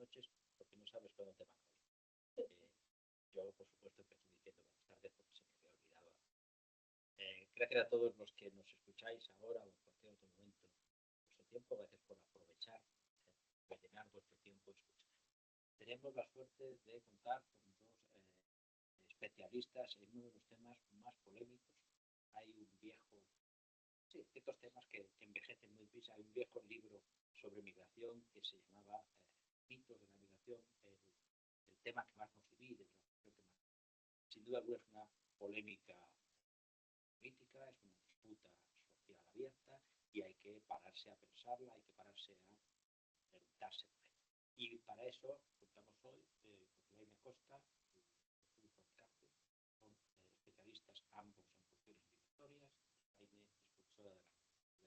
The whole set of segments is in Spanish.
noches porque no sabes cuándo te van a oír. Yo, por supuesto, empecé diciendo buenas tardes porque se me había olvidado. Gracias a todos los que nos escucháis ahora o en cualquier otro momento de vuestro tiempo. Gracias por aprovechar, rellenar vuestro tiempo escuchando. Tenemos la suerte de contar con dos especialistas en uno de los temas más polémicos. Hay un viejo, sí, ciertos temas que envejecen muy deprisa. Hay un viejo libro sobre migración que se llamaba Mitos de la migración, el tema que más nos divide, sin duda alguna es una polémica política, es una disputa social abierta y hay que pararse a pensarla, hay que pararse a preguntarse por ella. Y para eso contamos hoy con Laine Costa y Jesús Orcarte, son especialistas ambos en cuestiones migratorias. Laine es profesora de la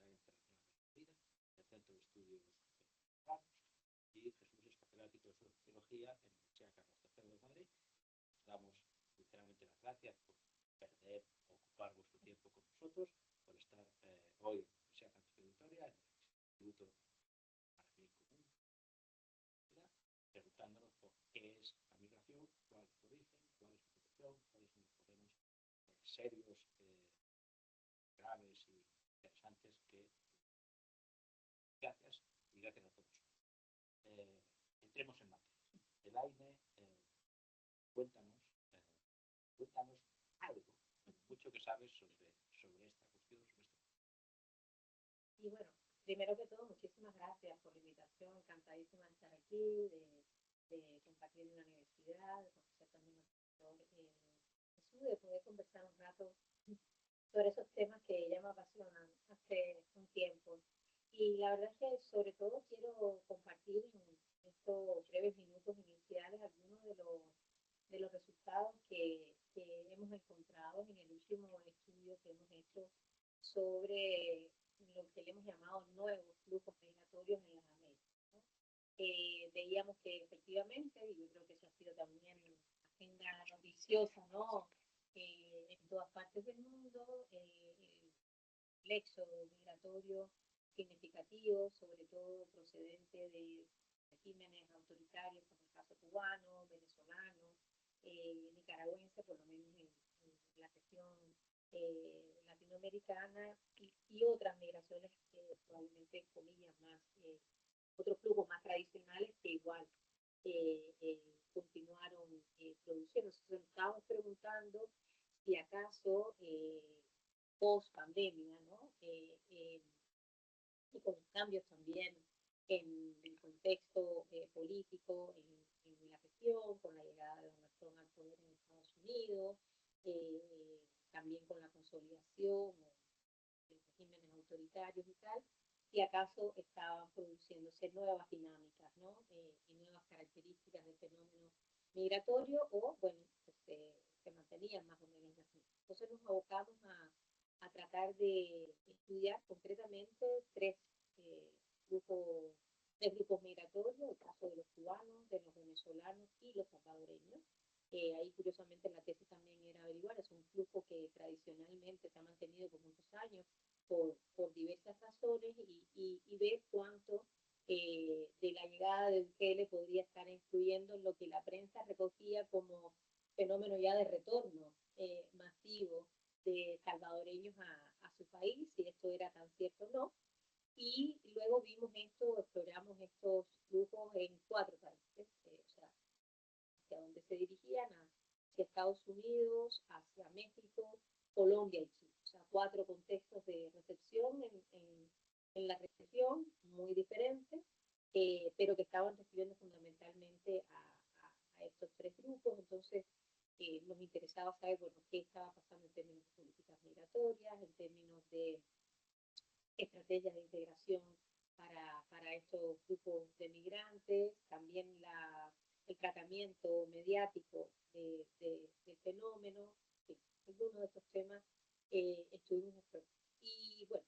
Universidad Internacional de Madrid, del Centro de Estudios Mexicanos, y Jesús es catedrático de Sociología en la Universidad Carlos III de Madrid. Os damos sinceramente las gracias por perder o ocupar vuestro tiempo con nosotros, por estar hoy en la Universidad Campus de Vitoria, en el Instituto para el Bien Común, preguntándonos por qué es la migración, cuál es su origen, cuál es su protección, cuáles son los problemas serios, graves y interesantes que gracias y gracias a todos. Entremos en materia. Laine, cuéntanos algo, mucho que sabes sobre esta cuestión, sobre este. Y bueno, primero que todo, muchísimas gracias por la invitación, encantadísima de estar aquí, de compartir en la universidad, de conocer también al doctor Jesús, de poder conversar un rato sobre esos temas que ya me apasionan hace un tiempo. Y la verdad es que sobre todo quiero compartir en estos breves minutos iniciales algunos de los resultados que hemos encontrado en el último estudio que hemos hecho sobre lo que le hemos llamado nuevos flujos migratorios en las Américas, ¿no? Veíamos que efectivamente, y yo creo que eso ha sido también agenda noticiosa, ¿no? En todas partes del mundo, el éxodo migratorio significativo, sobre todo procedente de regímenes autoritarios como el caso cubano, venezolano, nicaragüense, por lo menos en la región latinoamericana, y otras migraciones que probablemente, comillas, más, otros flujos más tradicionales que igual continuaron produciendo. Entonces nos estábamos preguntando si acaso post pandemia, ¿no? Y con los cambios también en el contexto político en la región, con la llegada de Donald Trump al poder en Estados Unidos, también con la consolidación de regímenes autoritarios y tal, si acaso estaban produciéndose nuevas dinámicas, ¿no? Y nuevas características del fenómeno migratorio, o, bueno, pues, se mantenían más o menos las mismas. Entonces nos abocamos a tratar de estudiar concretamente grupos, tres grupos migratorios, el caso de los cubanos, de los venezolanos y los salvadoreños. Ahí curiosamente la tesis también era averiguar, es un flujo que tradicionalmente se ha mantenido por muchos años por diversas razones, y ver cuánto de la llegada de Bukele podría estar influyendo en lo que la prensa recogía como fenómeno ya de retorno masivo de salvadoreños a su país, si esto era tan cierto o no. Y luego vimos esto, exploramos estos flujos en 4 países, o sea, hacia dónde se dirigían, hacia Estados Unidos, hacia México, Colombia y Chile. O sea, 4 contextos de recepción en la región, muy diferentes, pero que estaban recibiendo fundamentalmente a estos 3 grupos. Entonces, nos interesaba saber, bueno, qué estaba pasando en términos de políticas migratorias, en términos de estrategias de integración para estos grupos de migrantes, también el tratamiento mediático del fenómeno. Algunos de estos temas estuvimos explorando. Y bueno,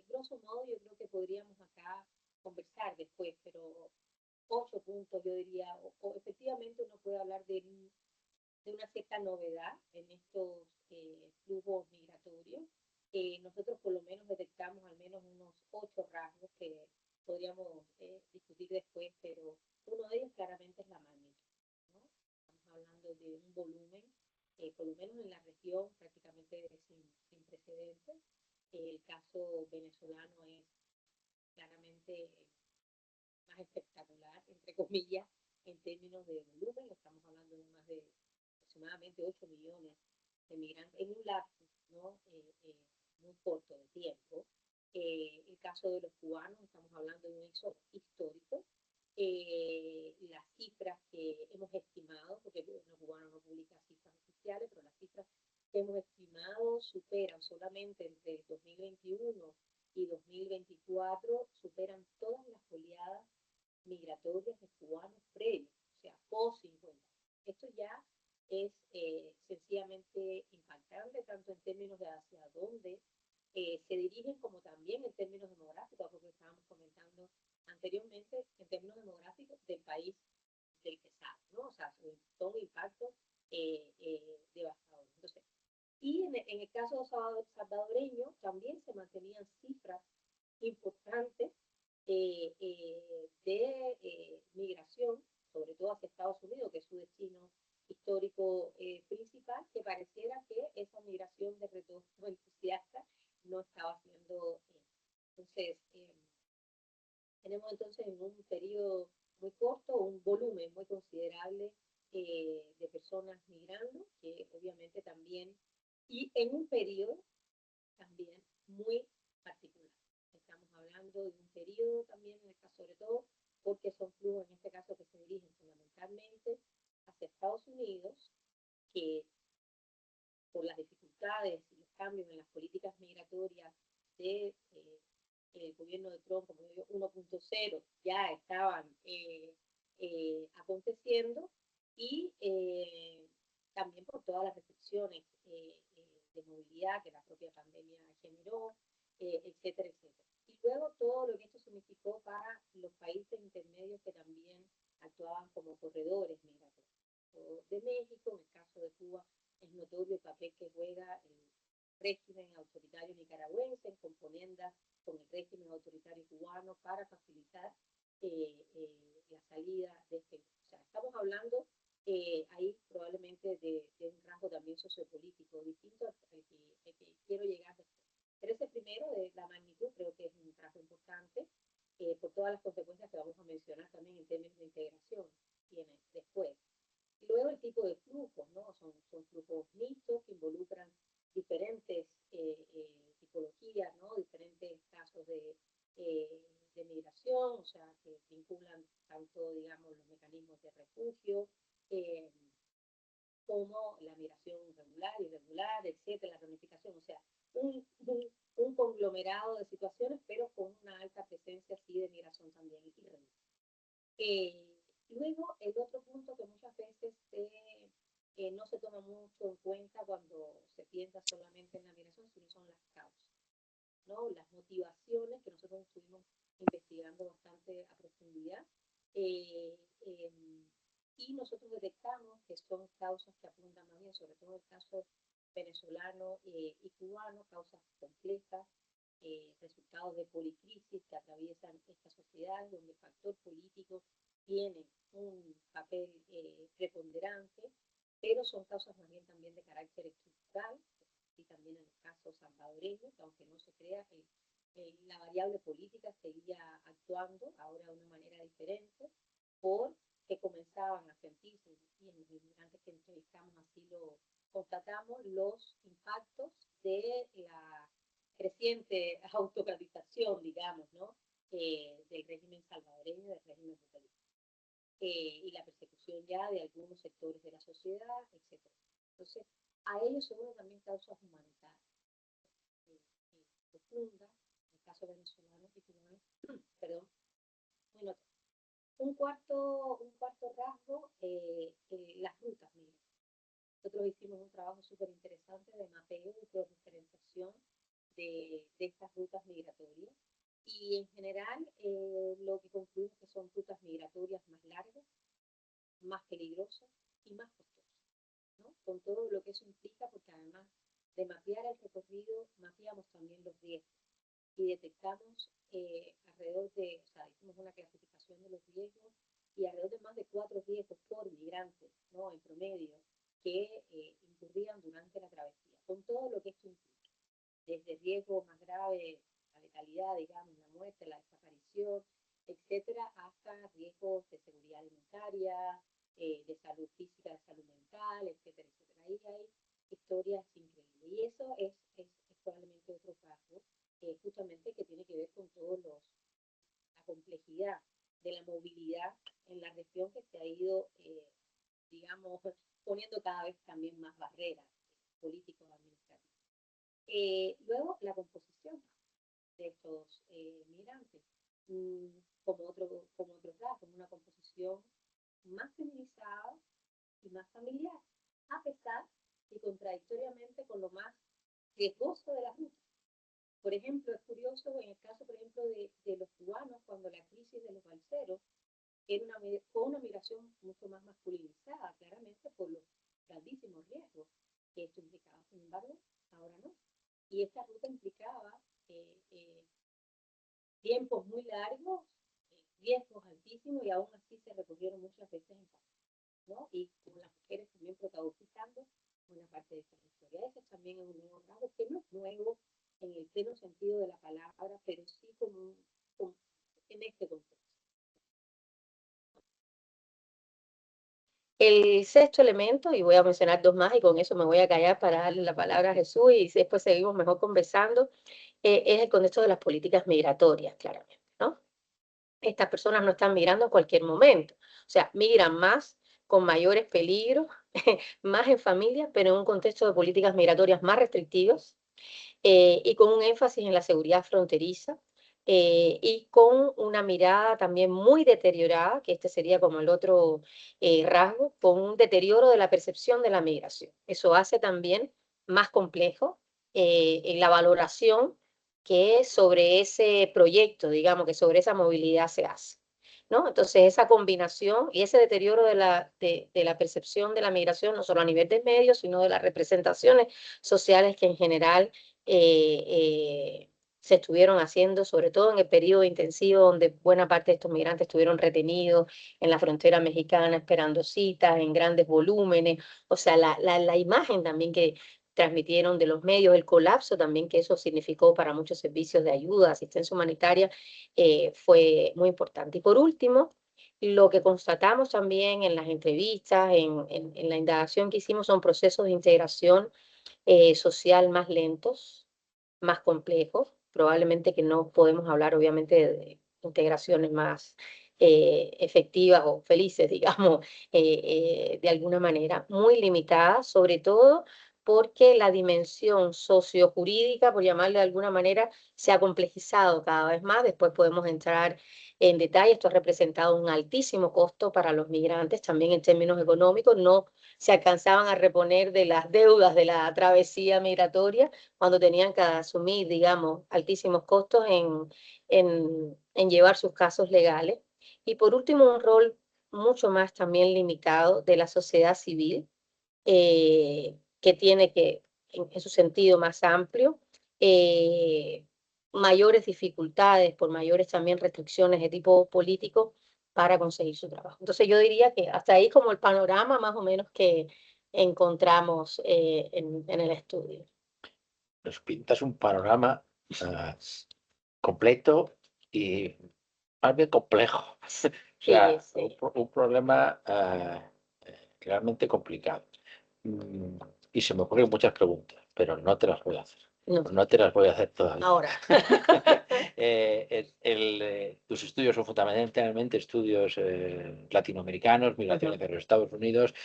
grosso modo yo creo que podríamos acá conversar después, pero 8 puntos yo diría, o efectivamente uno puede hablar de una cierta novedad en estos flujos migratorios. Nosotros por lo menos detectamos al menos unos 8 rasgos que podríamos discutir después, pero uno de ellos claramente es la magnitud, ¿no? Estamos hablando de un volumen, por lo menos en la región, prácticamente sin precedentes. El caso venezolano es claramente más espectacular, entre comillas, en términos de volumen. Estamos hablando de más de aproximadamente 8 millones de migrantes en un lapso, ¿no? Muy corto de tiempo. El caso de los cubanos, estamos hablando de un éxodo histórico. Las cifras que hemos estimado, porque los cubanos no publican cifras oficiales, pero las cifras que hemos estimado superan solamente entre 2021 y 2024, superan todas las oleadas migratorias de cubanos previos, o sea, post 50. Esto ya es sencillamente impactante, tanto en términos de hacia dónde se dirigen, como también en términos demográficos, porque estábamos comentando anteriormente, en términos demográficos del país del que sale, ¿no? O sea, son impactos devastadores. Entonces, y en el caso salvadoreño también se mantenían cifras importantes de migración, sobre todo hacia Estados Unidos, que es su destino histórico principal, que pareciera que esa migración de retorno entusiasta no estaba siendo. Entonces, tenemos entonces en un periodo muy corto un volumen muy considerable de personas migrando, que obviamente también, y en un periodo también muy particular. Estamos hablando de un periodo también, en el caso sobre todo, porque son flujos en este caso que se dirigen fundamentalmente hacia Estados Unidos, que por las dificultades y los cambios en las políticas migratorias de el gobierno de Trump, como digo, 1.0, ya estaban aconteciendo, y también por todas las restricciones de movilidad que la propia pandemia generó, etcétera, etcétera. Y luego todo lo que esto significó para los países intermedios que también actuaban como corredores migratorios. De México, en el caso de Cuba, es notorio el papel que juega el régimen autoritario nicaragüense en componendas con el régimen autoritario cubano para facilitar la salida de este grupo. O sea, estamos hablando ahí probablemente de un rasgo también sociopolítico distinto al que quiero llegar después. Pero ese primero, de la magnitud, creo que es un rasgo importante por todas las consecuencias que vamos a mencionar también en términos de integración tiene después. Y luego el tipo de flujos, ¿no? Son flujos mixtos que involucran diferentes tipologías, ¿no? Diferentes casos de migración, o sea, que vinculan tanto, digamos, los mecanismos de refugio, como la migración regular, irregular, etcétera, la ramificación, o sea, un conglomerado de situaciones, pero con una alta presencia, sí, de migración también irregular. Luego, el otro punto que muchas veces no se toma mucho en cuenta cuando se piensa solamente en la migración, sino son las causas, ¿no? Las motivaciones que nosotros estuvimos investigando bastante a profundidad. Y nosotros detectamos que son causas que apuntan más bien, sobre todo en el caso venezolano y cubano, causas complejas, resultados de policrisis que atraviesan esta sociedad, donde el factor político tiene un papel preponderante, pero son causas más bien también de carácter estructural, y también en el caso salvadoreño, que aunque no se crea, la variable política seguía actuando, ahora de una manera diferente, porque comenzaban a sentirse, y en los inmigrantes que entrevistamos así lo constatamos, los impactos de la creciente autocratización, digamos, ¿no? Del régimen salvadoreño, del régimen brutalista. Y la persecución ya de algunos sectores de la sociedad, etc. Entonces, a ellos se unen también causas humanitarias profundas, en el caso venezolano y cubano, perdón, muy notorio. Un cuarto rasgo, las rutas migratorias. Nosotros hicimos un trabajo súper interesante de mapeo y de diferenciación de estas rutas migratorias. Y en general, lo que concluimos que son rutas migratorias más largas, más peligrosas y más costosas, ¿no? Con todo lo que eso implica, porque además de mapear el recorrido, mapeamos también los riesgos. y detectamos alrededor de, o sea, hicimos una clasificación de los riesgos y alrededor de más de 4 riesgos por migrante, ¿no? En promedio, que incurrían durante la travesía, con todo lo que esto implica, desde riesgos más graves, la letalidad, digamos, la muerte, la desaparición, etcétera, hasta riesgos de seguridad alimentaria, de salud física, de salud mental, etcétera, etcétera. Ahí hay historias increíbles. Y eso es probablemente otro paso, justamente que tiene que ver con todos la complejidad de la movilidad en la región que se ha ido, digamos, poniendo cada vez también más barreras políticos administrativas. Luego, la composición de estos migrantes, como otros rasgos, una composición más feminizada y más familiar, a pesar y contradictoriamente con lo más riesgoso de la ruta. Por ejemplo, es curioso en el caso, por ejemplo, de los cubanos, cuando la crisis de los balseros fue una migración mucho más masculinizada, claramente, por los grandísimos riesgos que esto implicaba. Sin embargo, ahora no. Y esta ruta implicaba tiempos muy largos, riesgos altísimos, y aún así se recogieron muchas veces en paz, ¿no? Y con las mujeres también protagonizando una parte de esta historia. Eso también es un nuevo rasgo, que no es nuevo en el pleno sentido de la palabra, pero sí como en este contexto. El sexto elemento, y voy a mencionar dos más y con eso me voy a callar para darle la palabra a Jesús y después seguimos mejor conversando, es el contexto de las políticas migratorias, claramente, ¿no? Estas personas no están migrando en cualquier momento, o sea, migran más, con mayores peligros, más en familia, pero en un contexto de políticas migratorias más restrictivas, y con un énfasis en la seguridad fronteriza, y con una mirada también muy deteriorada, que este sería como el otro rasgo, con un deterioro de la percepción de la migración. Eso hace también más complejo en la valoración que sobre ese proyecto, digamos, que sobre esa movilidad se hace, ¿no? Entonces, esa combinación y ese deterioro de la percepción de la migración, no solo a nivel de medios, sino de las representaciones sociales que en general se estuvieron haciendo, sobre todo en el periodo intensivo donde buena parte de estos migrantes estuvieron retenidos en la frontera mexicana esperando citas en grandes volúmenes. O sea, la imagen también que transmitieron de los medios, el colapso también que eso significó para muchos servicios de ayuda, asistencia humanitaria, fue muy importante. Y por último, lo que constatamos también en las entrevistas, en la indagación que hicimos, son procesos de integración social más lentos, más complejos. Probablemente que no podemos hablar, obviamente, de integraciones más efectivas o felices, digamos, de alguna manera, muy limitadas, sobre todo porque la dimensión sociojurídica, por llamarle de alguna manera, se ha complejizado cada vez más. Después podemos entrar en detalle. Esto ha representado un altísimo costo para los migrantes, también en términos económicos. No se alcanzaban a reponer de las deudas de la travesía migratoria cuando tenían que asumir, digamos, altísimos costos en llevar sus casos legales. Y por último, un rol mucho más también limitado de la sociedad civil, que tiene que, en su sentido más amplio, mayores dificultades por mayores también restricciones de tipo político para conseguir su trabajo. Entonces yo diría que hasta ahí como el panorama más o menos que encontramos en el estudio. Nos pintas un panorama completo y más bien complejo. O sea, Sí. un problema realmente complicado. Y se me ocurren muchas preguntas, pero no te las voy a hacer. No. No te las voy a hacer todavía. Ahora. Tus estudios son fundamentalmente estudios latinoamericanos, migraciones de los Estados Unidos.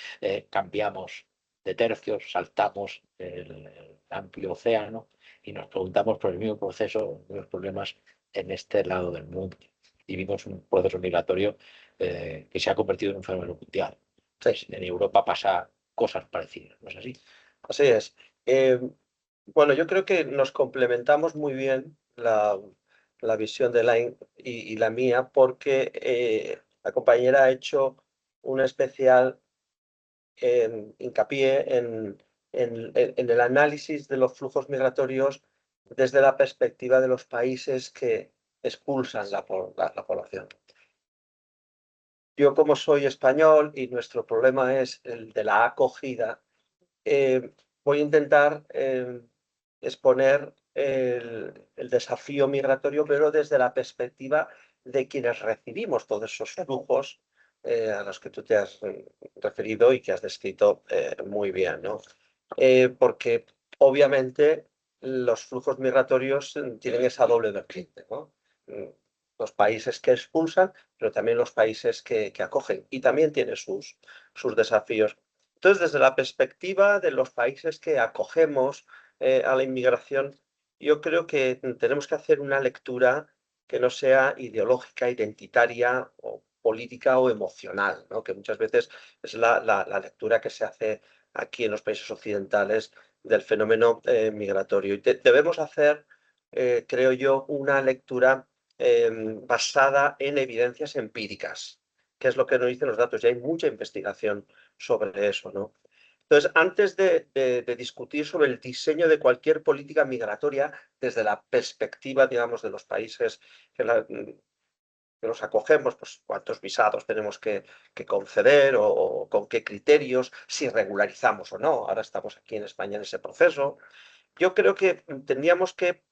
Cambiamos de tercios, saltamos el amplio océano y nos preguntamos por el mismo proceso, los problemas en este lado del mundo. Vivimos un proceso migratorio que se ha convertido en un fenómeno mundial. Entonces, en Europa pasa cosas parecidas, ¿no es así? Así es. Bueno, yo creo que nos complementamos muy bien la visión de Elaine y la mía, porque la compañera ha hecho un especial hincapié en el análisis de los flujos migratorios desde la perspectiva de los países que expulsan la población. Yo, como soy español y nuestro problema es el de la acogida, voy a intentar exponer el desafío migratorio, pero desde la perspectiva de quienes recibimos todos esos flujos a los que tú te has referido y que has descrito muy bien, ¿no? Porque obviamente los flujos migratorios tienen esa doble vertiente, ¿no? Los países que expulsan, pero también los países que acogen, y también tiene sus desafíos. Entonces, desde la perspectiva de los países que acogemos a la inmigración, yo creo que tenemos que hacer una lectura que no sea ideológica, identitaria, o política o emocional, ¿no? Que muchas veces es la lectura que se hace aquí en los países occidentales del fenómeno migratorio. Y debemos hacer, creo yo, una lectura basada en evidencias empíricas, que es lo que nos dicen los datos, y hay mucha investigación sobre eso, ¿no? Entonces, antes de discutir sobre el diseño de cualquier política migratoria desde la perspectiva, digamos, de los países que los acogemos, pues cuántos visados tenemos que conceder o con qué criterios, si regularizamos o no. Ahora estamos aquí en España en ese proceso. Yo creo que tendríamos que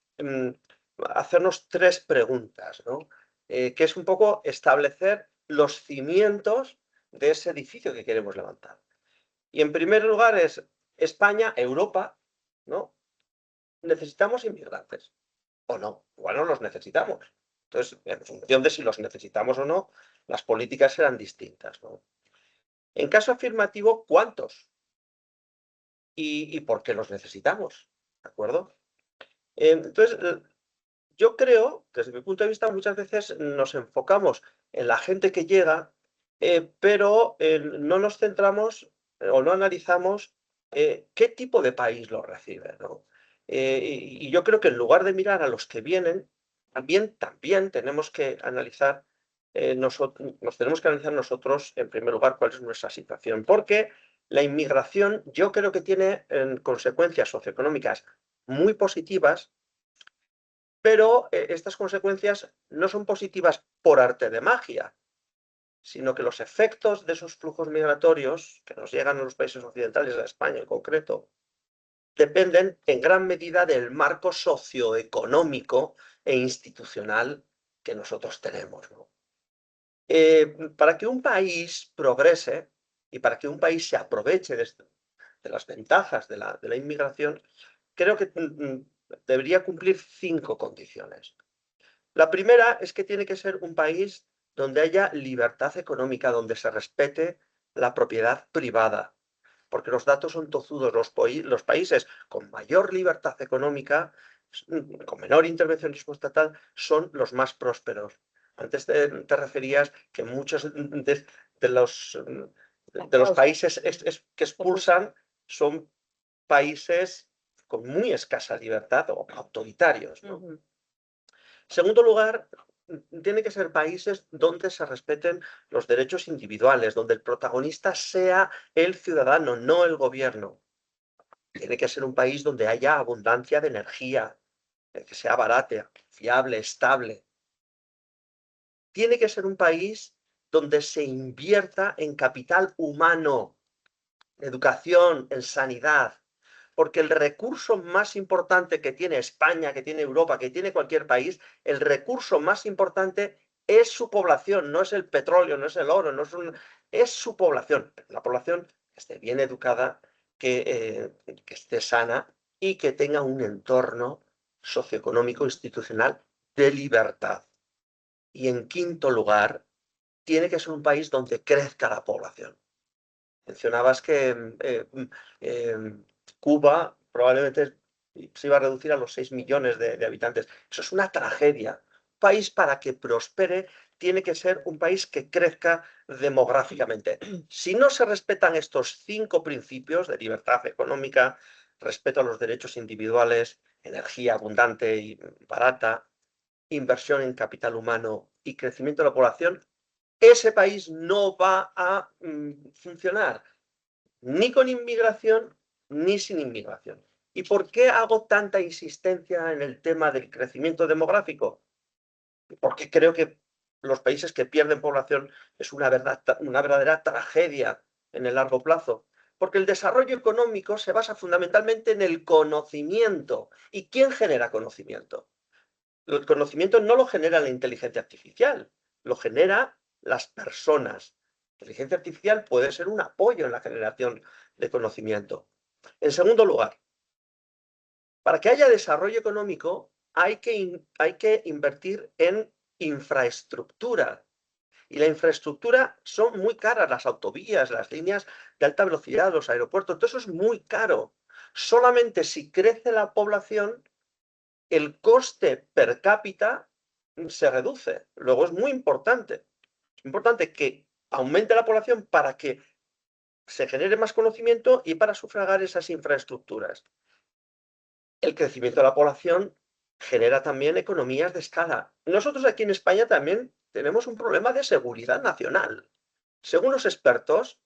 hacernos tres preguntas, ¿no? Que es un poco establecer los cimientos de ese edificio que queremos levantar. Y en primer lugar es España, Europa, ¿no? ¿Necesitamos inmigrantes o no? Igual no los necesitamos. Entonces, en función de si los necesitamos o no, las políticas serán distintas, ¿no? En caso afirmativo, ¿cuántos? ¿Y por qué los necesitamos? ¿De acuerdo? Entonces, yo creo, desde mi punto de vista, muchas veces nos enfocamos en la gente que llega, pero no nos centramos o no analizamos qué tipo de país lo recibe, ¿no? Y yo creo que en lugar de mirar a los que vienen, también tenemos que analizar, nos tenemos que analizar nosotros, en primer lugar, cuál es nuestra situación. Porque la inmigración yo creo que tiene consecuencias socioeconómicas muy positivas, pero estas consecuencias no son positivas por arte de magia, sino que los efectos de esos flujos migratorios que nos llegan a los países occidentales, a España en concreto, dependen en gran medida del marco socioeconómico e institucional que nosotros tenemos, ¿no? Para que un país progrese y para que un país se aproveche de las ventajas de la inmigración, creo que debería cumplir 5 condiciones. La primera es que tiene que ser un país donde haya libertad económica, donde se respete la propiedad privada, porque los datos son tozudos. Los países con mayor libertad económica, con menor intervencionismo estatal, son los más prósperos. Antes te referías que muchos de los países que expulsan son países con muy escasa libertad o autoritarios, ¿no? En segundo lugar, tiene que ser países donde se respeten los derechos individuales, donde el protagonista sea el ciudadano, no el gobierno. Tiene que ser un país donde haya abundancia de energía, que sea barata, fiable, estable. Tiene que ser un país donde se invierta en capital humano, educación, en sanidad. Porque el recurso más importante que tiene España, que tiene Europa, que tiene cualquier país, el recurso más importante es su población, no es el petróleo, no es el oro, es su población. La población que esté bien educada, que esté sana y que tenga un entorno socioeconómico institucional de libertad. Y en quinto lugar, tiene que ser un país donde crezca la población. Mencionabas que Cuba probablemente se iba a reducir a los 6 millones de habitantes. Eso es una tragedia. Un país, para que prospere, tiene que ser un país que crezca demográficamente. Si no se respetan estos 5 principios de libertad económica, respeto a los derechos individuales, energía abundante y barata, inversión en capital humano y crecimiento de la población, ese país no va a funcionar ni con inmigración ni sin inmigración. ¿Y por qué hago tanta insistencia en el tema del crecimiento demográfico? Porque creo que los países que pierden población es una verdadera tragedia en el largo plazo. Porque el desarrollo económico se basa fundamentalmente en el conocimiento. ¿Y quién genera conocimiento? El conocimiento no lo genera la inteligencia artificial, lo genera las personas. La inteligencia artificial puede ser un apoyo en la generación de conocimiento. En segundo lugar, para que haya desarrollo económico hay que invertir en infraestructura. Y la infraestructura son muy caras, las autovías, las líneas de alta velocidad, los aeropuertos, todo eso es muy caro. Solamente si crece la población, el coste per cápita se reduce. Luego es muy importante. Es importante que aumente la población para que se genere más conocimiento y para sufragar esas infraestructuras. El crecimiento de la población genera también economías de escala. Nosotros aquí en España también tenemos un problema de seguridad nacional. Según los expertos,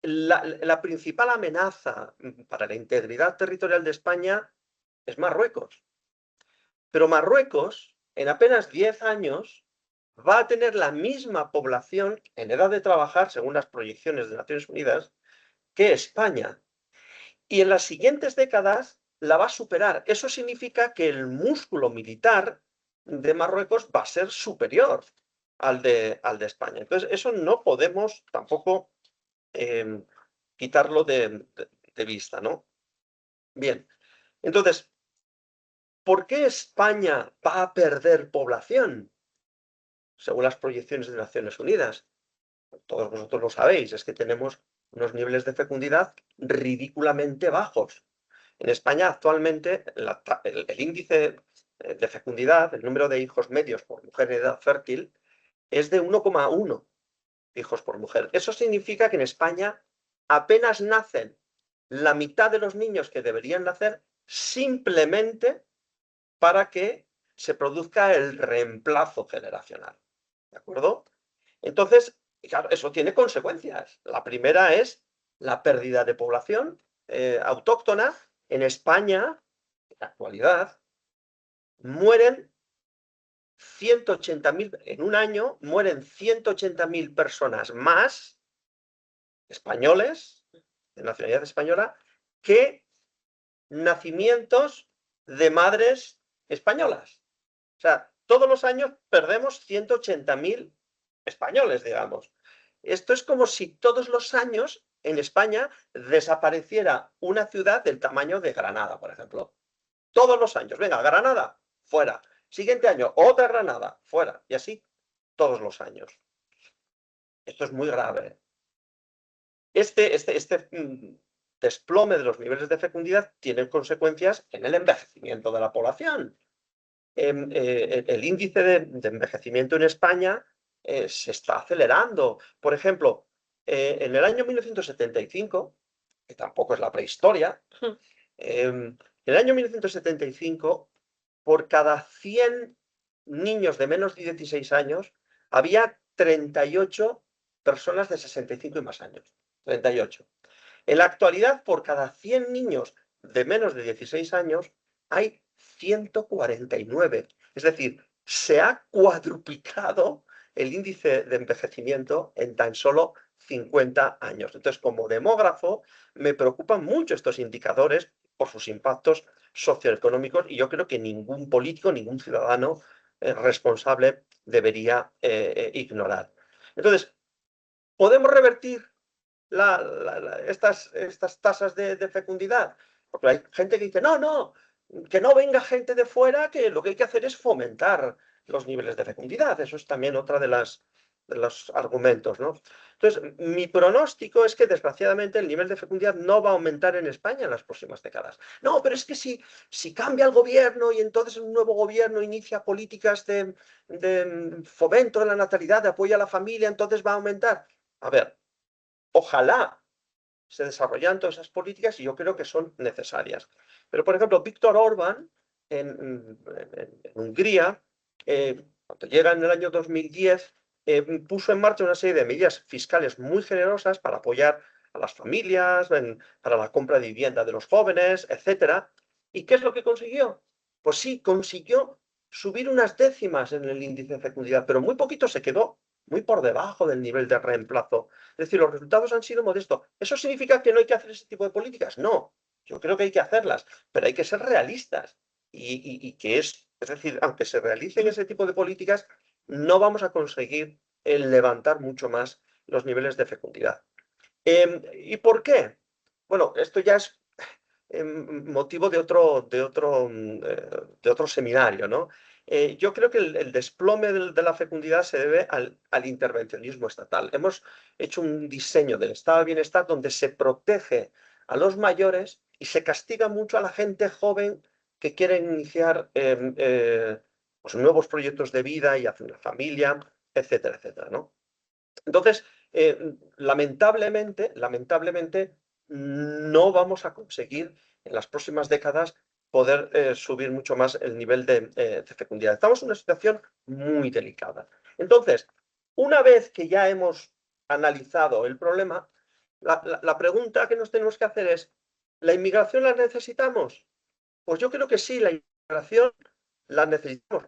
la principal amenaza para la integridad territorial de España es Marruecos. Pero Marruecos, en apenas 10 años, va a tener la misma población en edad de trabajar, según las proyecciones de Naciones Unidas, que España. Y en las siguientes décadas la va a superar. Eso significa que el músculo militar de Marruecos va a ser superior al de España. Entonces, eso no podemos tampoco quitarlo de vista, ¿no? Bien, entonces, ¿por qué España va a perder población? Según las proyecciones de Naciones Unidas. Todos vosotros lo sabéis, es que tenemos unos niveles de fecundidad ridículamente bajos. En España actualmente el índice de fecundidad, el número de hijos medios por mujer en edad fértil, es de 1,1 hijos por mujer. Eso significa que en España apenas nacen la mitad de los niños que deberían nacer simplemente para que se produzca el reemplazo generacional. ¿De acuerdo? Entonces, claro, eso tiene consecuencias. La primera es la pérdida de población autóctona. En España, en la actualidad, mueren 180.000, en un año mueren 180.000 personas más españoles, de nacionalidad española, que nacimientos de madres españolas. O sea, todos los años perdemos 180.000 españoles, digamos. Esto es como si todos los años en España desapareciera una ciudad del tamaño de Granada, por ejemplo. Todos los años. Venga, Granada, fuera. Siguiente año, otra Granada, fuera. Y así todos los años. Esto es muy grave. Este desplome de los niveles de fecundidad tiene consecuencias en el envejecimiento de la población. El índice de envejecimiento en España se está acelerando. Por ejemplo, en el año 1975, que tampoco es la prehistoria, en el año 1975, por cada 100 niños de menos de 16 años, había 38 personas de 65 y más años. 38. En la actualidad, por cada 100 niños de menos de 16 años, hay 149. Es decir, se ha cuadruplicado el índice de envejecimiento en tan solo 50 años. Entonces, como demógrafo, me preocupan mucho estos indicadores por sus impactos socioeconómicos y yo creo que ningún político, ningún ciudadano responsable debería ignorar. Entonces, ¿podemos revertir estas tasas de fecundidad? Porque hay gente que dice, no, que no venga gente de fuera, que lo que hay que hacer es fomentar los niveles de fecundidad. Eso es también otra de los argumentos, ¿no? Entonces, mi pronóstico es que desgraciadamente el nivel de fecundidad no va a aumentar en España en las próximas décadas. No, pero es que si cambia el gobierno y entonces un nuevo gobierno inicia políticas de fomento de la natalidad, de apoyo a la familia, entonces va a aumentar. A ver, ojalá se desarrollan todas esas políticas y yo creo que son necesarias. Pero, por ejemplo, Víctor Orbán en Hungría, cuando llega en el año 2010, puso en marcha una serie de medidas fiscales muy generosas para apoyar a las familias, para la compra de vivienda de los jóvenes, etcétera. ¿Y qué es lo que consiguió? Pues sí, consiguió subir unas décimas en el índice de fecundidad, pero muy poquito, se quedó muy por debajo del nivel de reemplazo. Es decir, los resultados han sido modestos. ¿Eso significa que no hay que hacer ese tipo de políticas? No, yo creo que hay que hacerlas, pero hay que ser realistas. Y que es decir, aunque se realicen ese tipo de políticas, no vamos a conseguir levantar mucho más los niveles de fecundidad. ¿Y por qué? Bueno, esto ya es motivo de otro seminario, ¿no? Yo creo que el desplome de la fecundidad se debe al intervencionismo estatal. Hemos hecho un diseño del estado de bienestar donde se protege a los mayores y se castiga mucho a la gente joven que quiere iniciar pues nuevos proyectos de vida y hacer una familia, etcétera, etcétera, ¿no? Entonces, lamentablemente, no vamos a conseguir en las próximas décadas poder subir mucho más el nivel de fecundidad. Estamos en una situación muy delicada. Entonces, una vez que ya hemos analizado el problema, la pregunta que nos tenemos que hacer es, ¿la inmigración la necesitamos? Pues yo creo que sí, la inmigración la necesitamos.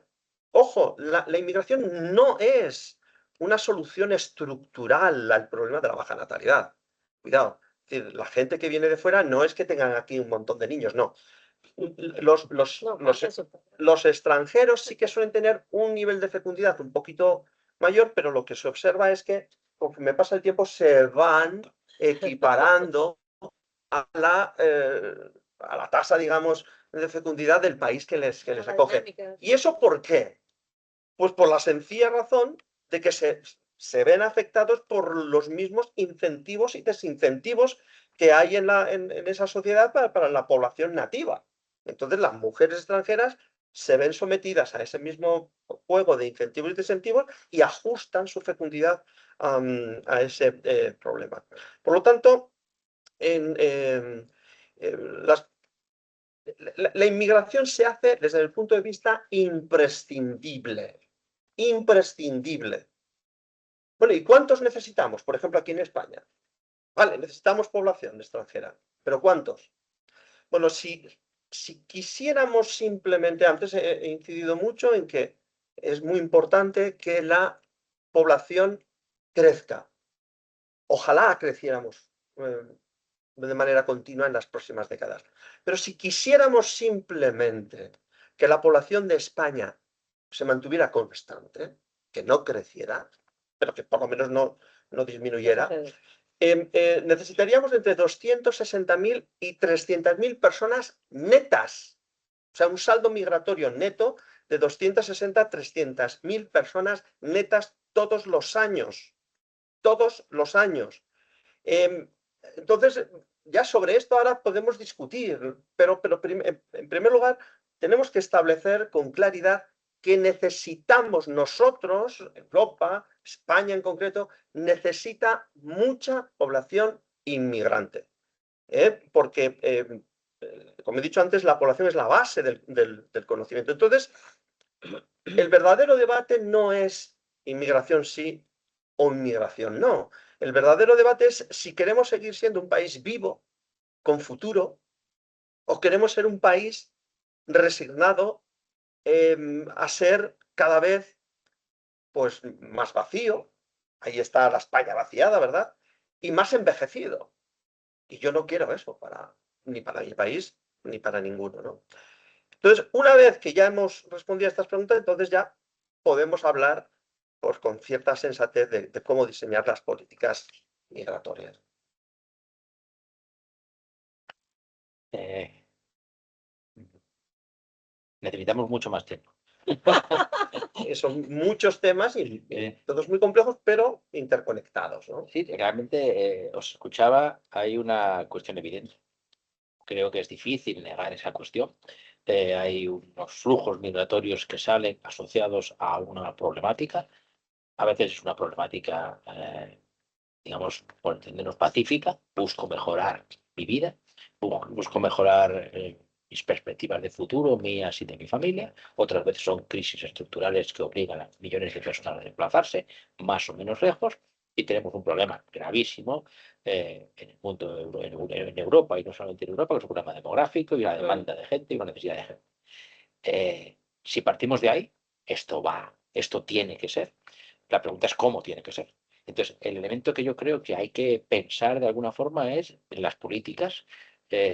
Ojo, la inmigración no es una solución estructural al problema de la baja natalidad. Cuidado, es decir, la gente que viene de fuera no es que tengan aquí un montón de niños, no. Los extranjeros sí que suelen tener un nivel de fecundidad un poquito mayor, pero lo que se observa es que conforme pasa el tiempo se van equiparando a la tasa, digamos, de fecundidad del país que les acoge. ¿Y eso por qué? Pues por la sencilla razón de que se ven afectados por los mismos incentivos y desincentivos que hay en esa sociedad para la población nativa. Entonces las mujeres extranjeras se ven sometidas a ese mismo juego de incentivos y desincentivos y ajustan su fecundidad a ese problema. Por lo tanto, la inmigración se hace desde el punto de vista imprescindible. Imprescindible. Bueno, ¿y cuántos necesitamos? Por ejemplo, aquí en España. Vale, necesitamos población extranjera. ¿Pero cuántos? Bueno, si quisiéramos simplemente, antes he incidido mucho en que es muy importante que la población crezca. Ojalá creciéramos de manera continua en las próximas décadas. Pero si quisiéramos simplemente que la población de España se mantuviera constante, que no creciera, pero que por lo menos no disminuyera, necesitaríamos entre 260.000 y 300.000 personas netas. O sea, un saldo migratorio neto de 260 a 300.000 personas netas todos los años. Todos los años. Entonces, ya sobre esto ahora podemos discutir, pero en primer lugar tenemos que establecer con claridad que necesitamos nosotros, Europa, España en concreto, necesita mucha población inmigrante. Porque, como he dicho antes, la población es la base del conocimiento. Entonces, el verdadero debate no es inmigración sí o inmigración no. El verdadero debate es si queremos seguir siendo un país vivo, con futuro, o queremos ser un país resignado a ser cada vez pues, más vacío. Ahí está la España vaciada, ¿verdad? Y más envejecido. Y yo no quiero eso ni para mi país, ni para ninguno, ¿no? Entonces, una vez que ya hemos respondido a estas preguntas, entonces ya podemos hablar pues, con cierta sensatez de cómo diseñar las políticas migratorias. Necesitamos mucho más tiempo. Son muchos temas y todos muy complejos, pero interconectados, ¿no? Sí, realmente os escuchaba, hay una cuestión evidente. Creo que es difícil negar esa cuestión. Hay unos flujos migratorios que salen asociados a una problemática. A veces es una problemática, digamos, por entendernos pacífica. Busco mejorar mi vida, busco mejorar mis perspectivas de futuro, mías y de mi familia. Otras veces son crisis estructurales que obligan a millones de personas a desplazarse más o menos lejos. Y tenemos un problema gravísimo en el mundo, en Europa, y no solamente en Europa, que es un problema demográfico y una demanda de gente y una necesidad de gente. Si partimos de ahí, esto tiene que ser. La pregunta es cómo tiene que ser. Entonces, el elemento que yo creo que hay que pensar de alguna forma es en las políticas,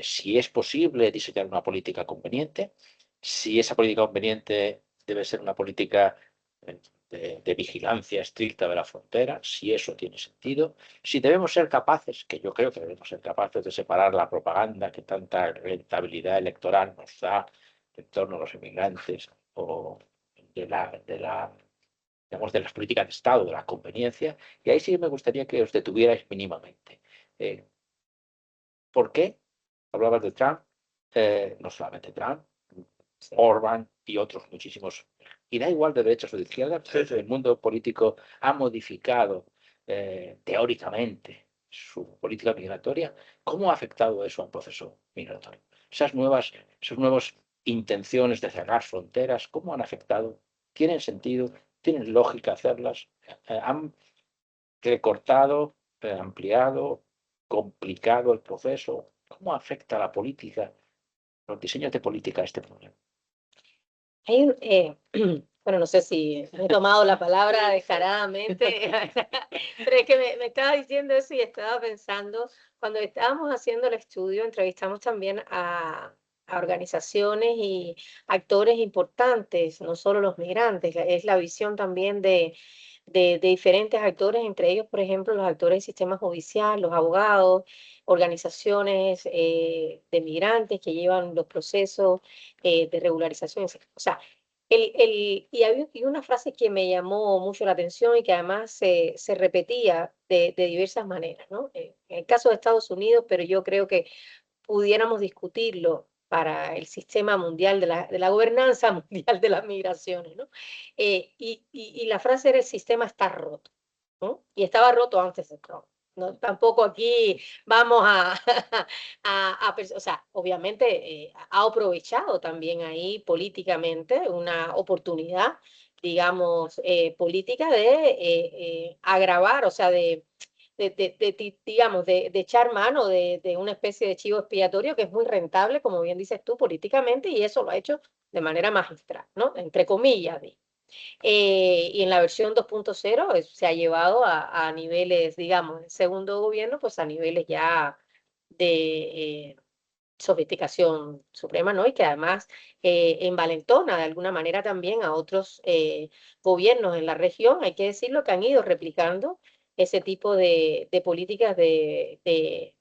si es posible diseñar una política conveniente, si esa política conveniente debe ser una política de vigilancia estricta de la frontera, si eso tiene sentido, si debemos ser capaces, que yo creo que debemos ser capaces de separar la propaganda que tanta rentabilidad electoral nos da en torno a los inmigrantes o digamos, de las políticas de Estado, de la conveniencia, y ahí sí me gustaría que os detuvierais mínimamente. ¿Por qué? Hablabas de Trump, no solamente Trump, Orban y otros muchísimos. Y da igual de derechas o de izquierdas, el mundo político ha modificado teóricamente su política migratoria. ¿Cómo ha afectado eso a un proceso migratorio? Esas nuevas intenciones de cerrar fronteras, ¿cómo han afectado? ¿Tienen sentido? ¿Tienen lógica hacerlas? ¿Han recortado, ampliado, complicado el proceso? ¿Cómo afecta la política, los diseños de política a este problema? Bueno, no sé si he tomado la palabra descaradamente, pero es que me estaba diciendo eso y estaba pensando, cuando estábamos haciendo el estudio, entrevistamos también a organizaciones y actores importantes, no solo los migrantes, es la visión también de diferentes actores, entre ellos, por ejemplo, los actores del sistema judicial, los abogados, organizaciones de migrantes que llevan los procesos de regularización. O sea, y había una frase que me llamó mucho la atención y que además se repetía de diversas maneras, ¿no? En el caso de Estados Unidos, pero yo creo que pudiéramos discutirlo para el sistema mundial de la gobernanza mundial de las migraciones, ¿no? Y la frase era: el sistema está roto, ¿no? Y estaba roto antes de Trump. No, tampoco aquí vamos o sea, obviamente ha aprovechado también ahí políticamente una oportunidad, digamos, política de agravar, o sea, digamos, de echar mano de una especie de chivo expiatorio que es muy rentable, como bien dices tú, políticamente, y eso lo ha hecho de manera magistral, ¿no? Entre comillas. Y en la versión 2.0 se ha llevado a niveles, digamos, el segundo gobierno, pues a niveles ya de sofisticación suprema, ¿no? Y que además envalentona de alguna manera también a otros gobiernos en la región, hay que decirlo, que han ido replicando ese tipo de políticas de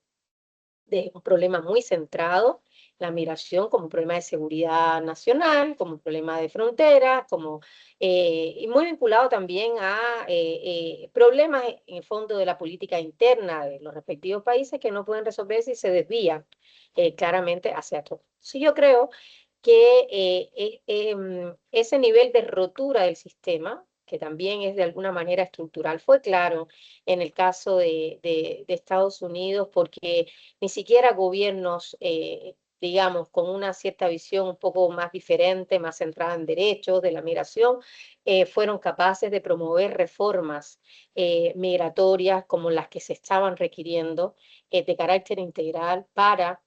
un problema muy centrado, la migración como un problema de seguridad nacional, como un problema de fronteras, y muy vinculado también a problemas en el fondo de la política interna de los respectivos países que no pueden resolverse y se desvían claramente hacia otro. Sí, yo creo que ese nivel de rotura del sistema, que también es de alguna manera estructural, fue claro en el caso de Estados Unidos, porque ni siquiera gobiernos, digamos, con una cierta visión un poco más diferente, más centrada en derechos de la migración, fueron capaces de promover reformas migratorias como las que se estaban requiriendo de carácter integral para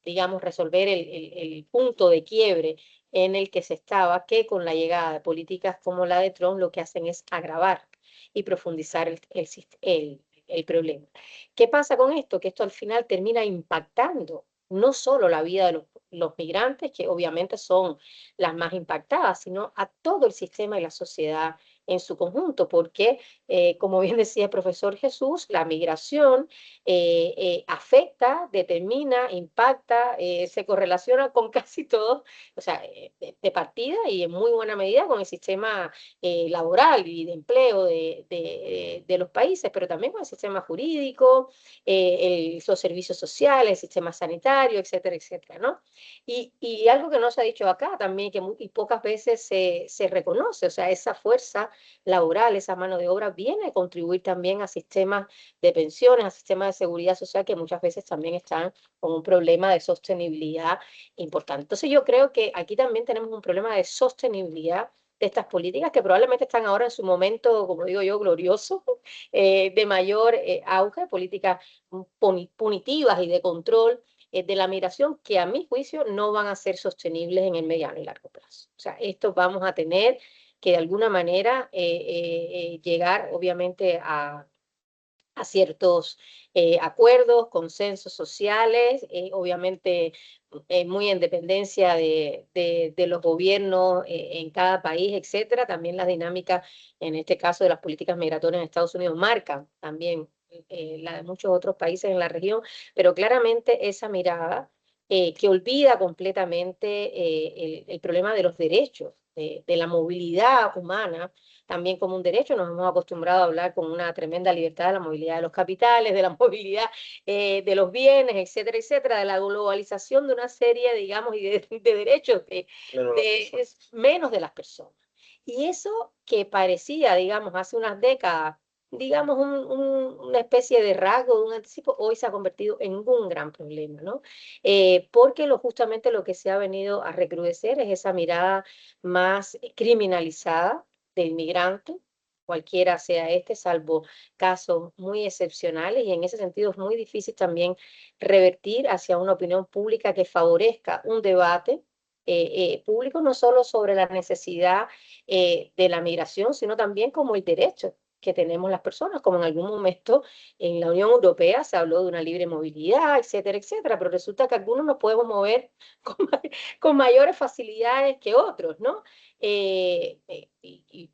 digamos, resolver el punto de quiebre en el que se estaba, que con la llegada de políticas como la de Trump lo que hacen es agravar y profundizar el problema. ¿Qué pasa con esto? Que esto al final termina impactando no solo la vida de los migrantes, que obviamente son las más impactadas, sino a todo el sistema y la sociedad en su conjunto, porque, como bien decía el profesor Jesús, la migración afecta, determina, impacta, se correlaciona con casi todo, o sea, de partida y en muy buena medida con el sistema laboral y de empleo de los países, pero también con el sistema jurídico, los servicios sociales, el sistema sanitario, etcétera, etcétera, ¿no? Y algo que no se ha dicho acá también, que y pocas veces se reconoce, o sea, esa fuerza laboral, esa mano de obra viene a contribuir también a sistemas de pensiones, a sistemas de seguridad social que muchas veces también están con un problema de sostenibilidad importante. Entonces yo creo que aquí también tenemos un problema de sostenibilidad estas políticas que probablemente están ahora en su momento, como digo yo, glorioso, de mayor auge, políticas punitivas y de control de la migración que a mi juicio no van a ser sostenibles en el mediano y largo plazo. O sea, esto vamos a tener que de alguna manera llegar obviamente a ciertos acuerdos, consensos sociales, obviamente muy en dependencia de los gobiernos en cada país, etcétera. También las dinámicas, en este caso de las políticas migratorias en Estados Unidos, marcan también la de muchos otros países en la región, pero claramente esa mirada que olvida completamente el problema de los derechos, de la movilidad humana, también como un derecho. Nos hemos acostumbrado a hablar con una tremenda libertad de la movilidad de los capitales, de la movilidad de los bienes, etcétera, etcétera, de la globalización de una serie, digamos, y de derechos menos de las personas. Y eso que parecía, digamos, hace unas décadas, digamos, una especie de rasgo, de un anticipo, hoy se ha convertido en un gran problema, ¿no? Porque justamente lo que se ha venido a recrudecer es esa mirada más criminalizada del migrante, cualquiera sea este, salvo casos muy excepcionales, y en ese sentido es muy difícil también revertir hacia una opinión pública que favorezca un debate público no solo sobre la necesidad de la migración, sino también como el derecho que tenemos las personas, como en algún momento en la Unión Europea se habló de una libre movilidad, etcétera, etcétera, pero resulta que algunos nos podemos mover con mayores facilidades que otros, ¿no? Y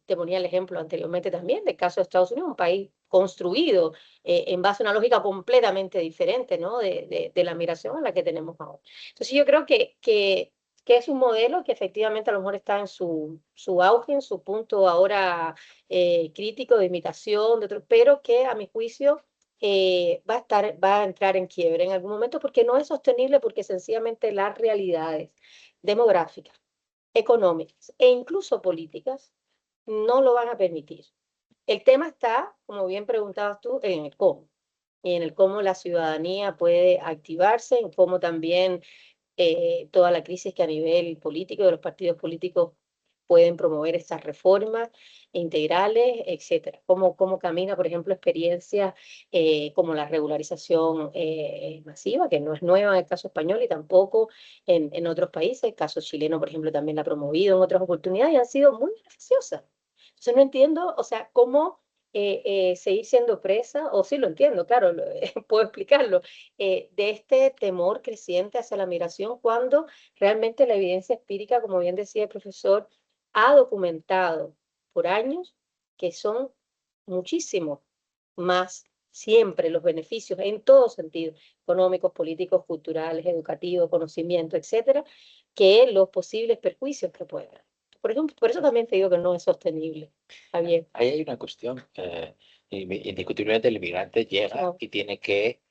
te ponía el ejemplo anteriormente también del caso de Estados Unidos, un país construido en base a una lógica completamente diferente, ¿no? de la migración a la que tenemos ahora. Entonces yo creo que es un modelo que efectivamente a lo mejor está en su auge, en su punto ahora crítico de imitación, pero que a mi juicio va a entrar en quiebre en algún momento porque no es sostenible, porque sencillamente las realidades demográficas, económicas e incluso políticas no lo van a permitir. El tema está, como bien preguntabas tú, en el cómo. Y en el cómo la ciudadanía puede activarse, en cómo también toda la crisis que a nivel político de los partidos políticos pueden promover estas reformas integrales, etcétera. Cómo camina, por ejemplo, experiencias como la regularización masiva, que no es nueva en el caso español y tampoco en otros países. El caso chileno, por ejemplo, también la ha promovido en otras oportunidades y han sido muy beneficiosas. Entonces no entiendo, o sea, cómo seguir siendo presa, o sí lo entiendo, claro, puedo explicarlo, de este temor creciente hacia la migración cuando realmente la evidencia empírica, como bien decía el profesor, ha documentado por años que son muchísimos más siempre los beneficios en todo sentido, económicos, políticos, culturales, educativos, conocimiento, etcétera, que los posibles perjuicios que puede haber. Por ejemplo, por eso también te digo que no es sostenible, Javier. Ahí hay una cuestión. Indiscutiblemente el inmigrante llega y tiene que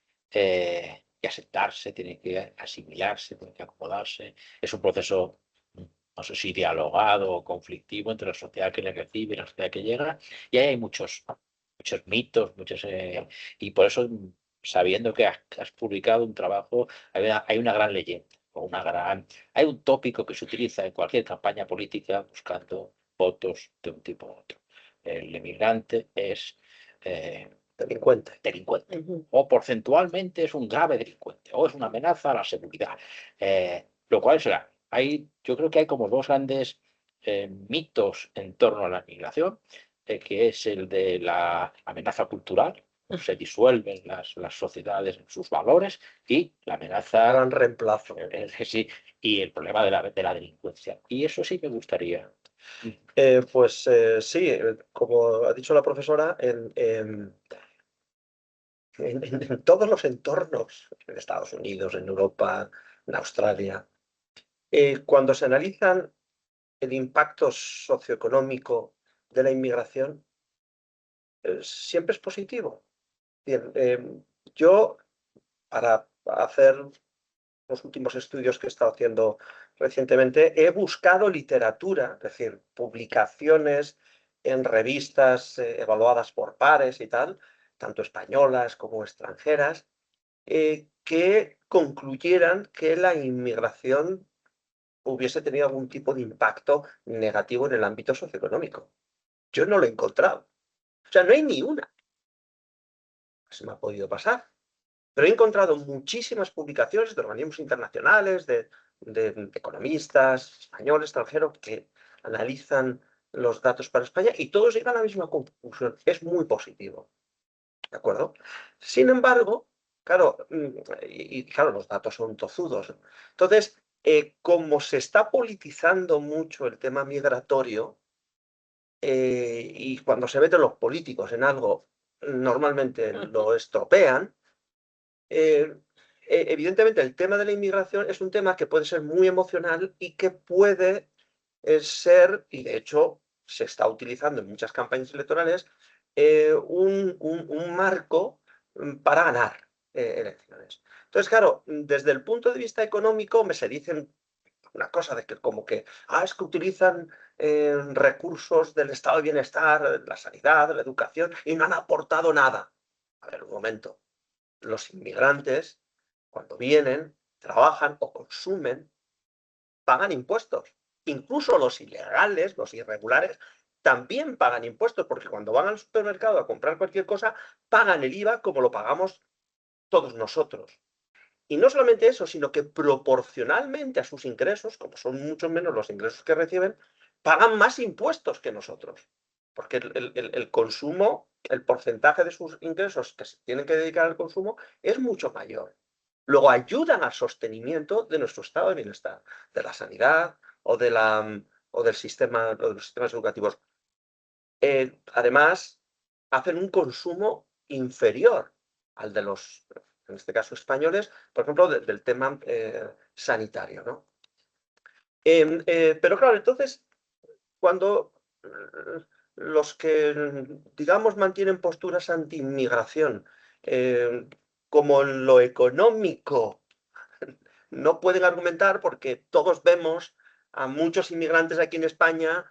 asentarse, tiene que asimilarse, tiene que acomodarse. Es un proceso, no sé si dialogado o conflictivo entre la sociedad que le recibe y la sociedad que llega. Y ahí hay muchos mitos, y por eso, sabiendo que has publicado un trabajo, hay una gran leyenda. Hay un tópico que se utiliza en cualquier campaña política buscando votos de un tipo u otro. El inmigrante es Delincuente. O porcentualmente es un grave delincuente, o es una amenaza a la seguridad. Lo cual será. Yo creo que hay como dos grandes mitos en torno a la migración, que es el de la amenaza cultural. Se disuelven las sociedades en sus valores, y la amenaza. Gran reemplazo. Sí, y el problema de la delincuencia. Y eso sí me gustaría. Pues sí, como ha dicho la profesora, en todos los entornos, en Estados Unidos, en Europa, en Australia, cuando se analizan el impacto socioeconómico de la inmigración, siempre es positivo. Bien, yo, para hacer los últimos estudios que he estado haciendo recientemente, he buscado literatura, es decir, publicaciones en revistas evaluadas por pares y tal, tanto españolas como extranjeras, que concluyeran que la inmigración hubiese tenido algún tipo de impacto negativo en el ámbito socioeconómico. Yo no lo he encontrado. O sea, no hay ni una. Se me ha podido pasar. Pero he encontrado muchísimas publicaciones de organismos internacionales, de economistas españoles, extranjeros, que analizan los datos para España y todos llegan a la misma conclusión. Es muy positivo. ¿De acuerdo? Sin embargo, claro, y claro, los datos son tozudos. Entonces, como se está politizando mucho el tema migratorio, y cuando se meten los políticos en algo, normalmente lo estropean, evidentemente el tema de la inmigración es un tema que puede ser muy emocional y que puede ser, y de hecho se está utilizando en muchas campañas electorales, un marco para ganar elecciones. Entonces, claro, desde el punto de vista económico se dicen una cosa de que como que, es que utilizan recursos del estado de bienestar, la sanidad, la educación, y no han aportado nada. A ver, un momento. Los inmigrantes, cuando vienen, trabajan o consumen, pagan impuestos. Incluso los ilegales, los irregulares, también pagan impuestos, porque cuando van al supermercado a comprar cualquier cosa, pagan el IVA como lo pagamos todos nosotros. Y no solamente eso, sino que proporcionalmente a sus ingresos, como son mucho menos los ingresos que reciben, pagan más impuestos que nosotros. Porque el consumo, el porcentaje de sus ingresos que se tienen que dedicar al consumo es mucho mayor. Luego ayudan al sostenimiento de nuestro estado de bienestar, de la sanidad o de los sistemas educativos. Además, hacen un consumo inferior al de los, en este caso, españoles, por ejemplo, del tema sanitario, ¿no? Pero claro, entonces, cuando los que, digamos, mantienen posturas anti-inmigración, como en lo económico, no pueden argumentar porque todos vemos a muchos inmigrantes aquí en España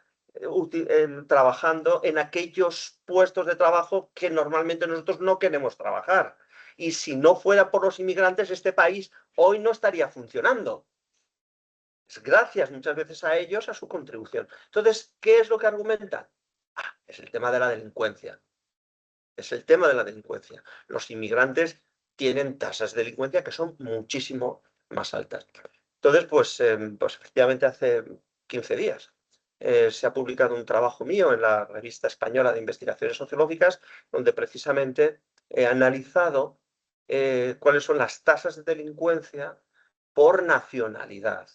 trabajando en aquellos puestos de trabajo que normalmente nosotros no queremos trabajar. Y si no fuera por los inmigrantes, este país hoy no estaría funcionando. Es gracias muchas veces a ellos, a su contribución. Entonces, ¿qué es lo que argumentan? Es el tema de la delincuencia. Es el tema de la delincuencia. Los inmigrantes tienen tasas de delincuencia que son muchísimo más altas. Entonces, pues efectivamente hace 15 días se ha publicado un trabajo mío en la Revista Española de Investigaciones Sociológicas, donde precisamente he analizado cuáles son las tasas de delincuencia por nacionalidad.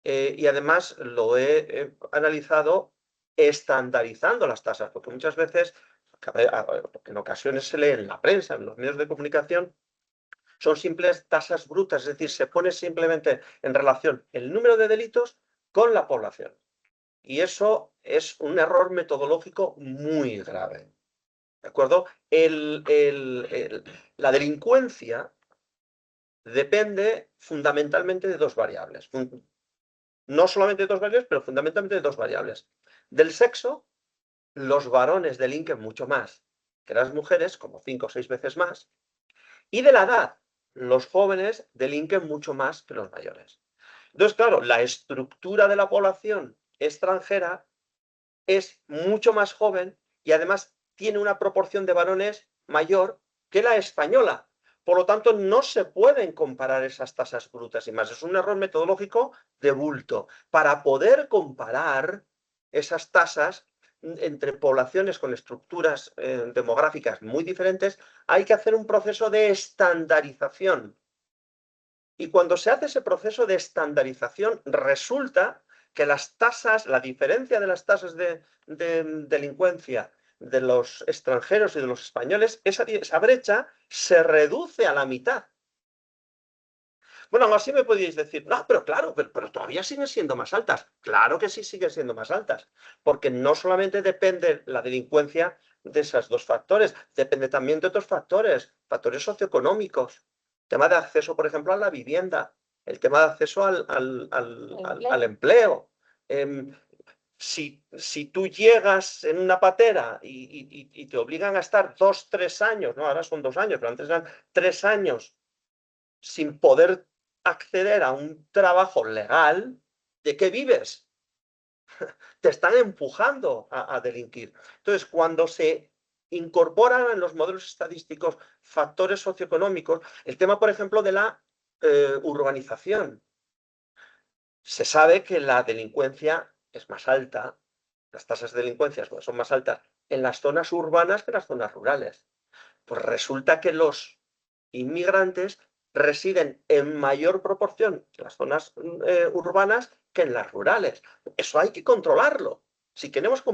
Y además lo he analizado estandarizando las tasas, porque muchas veces, porque en ocasiones se lee en la prensa, en los medios de comunicación, son simples tasas brutas, es decir, se pone simplemente en relación el número de delitos con la población. Y eso es un error metodológico muy grave. ¿De acuerdo? La delincuencia depende fundamentalmente de dos variables. No solamente de dos variables, pero fundamentalmente de dos variables. Del sexo, los varones delinquen mucho más que las mujeres, como 5 o 6 veces más. Y de la edad, los jóvenes delinquen mucho más que los mayores. Entonces, claro, la estructura de la población extranjera es mucho más joven y además tiene una proporción de varones mayor que la española. Por lo tanto, no se pueden comparar esas tasas brutas y más. Es un error metodológico de bulto. Para poder comparar esas tasas entre poblaciones con estructuras demográficas muy diferentes, hay que hacer un proceso de estandarización. Y cuando se hace ese proceso de estandarización, resulta que las tasas, la diferencia de las tasas de delincuencia de los extranjeros y de los españoles, esa brecha se reduce a la mitad. Bueno, aún así me podíais decir, no, pero claro, pero todavía siguen siendo más altas. Claro que sí siguen siendo más altas, porque no solamente depende la delincuencia de esos dos factores, depende también de otros factores, factores socioeconómicos, tema de acceso, por ejemplo, a la vivienda, el tema de acceso al empleo. Si tú llegas en una patera y te obligan a estar 2, 3 años, no, ahora son 2 años, pero antes eran 3 años sin poder acceder a un trabajo legal, ¿de qué vives? Te están empujando a delinquir. Entonces, cuando se incorporan en los modelos estadísticos factores socioeconómicos, el tema, por ejemplo, de la urbanización. Se sabe que la delincuencia es más alta, las tasas de delincuencia son más altas en las zonas urbanas que en las zonas rurales. Pues resulta que los inmigrantes residen en mayor proporción en las zonas urbanas que en las rurales. Eso hay que controlarlo. Si queremos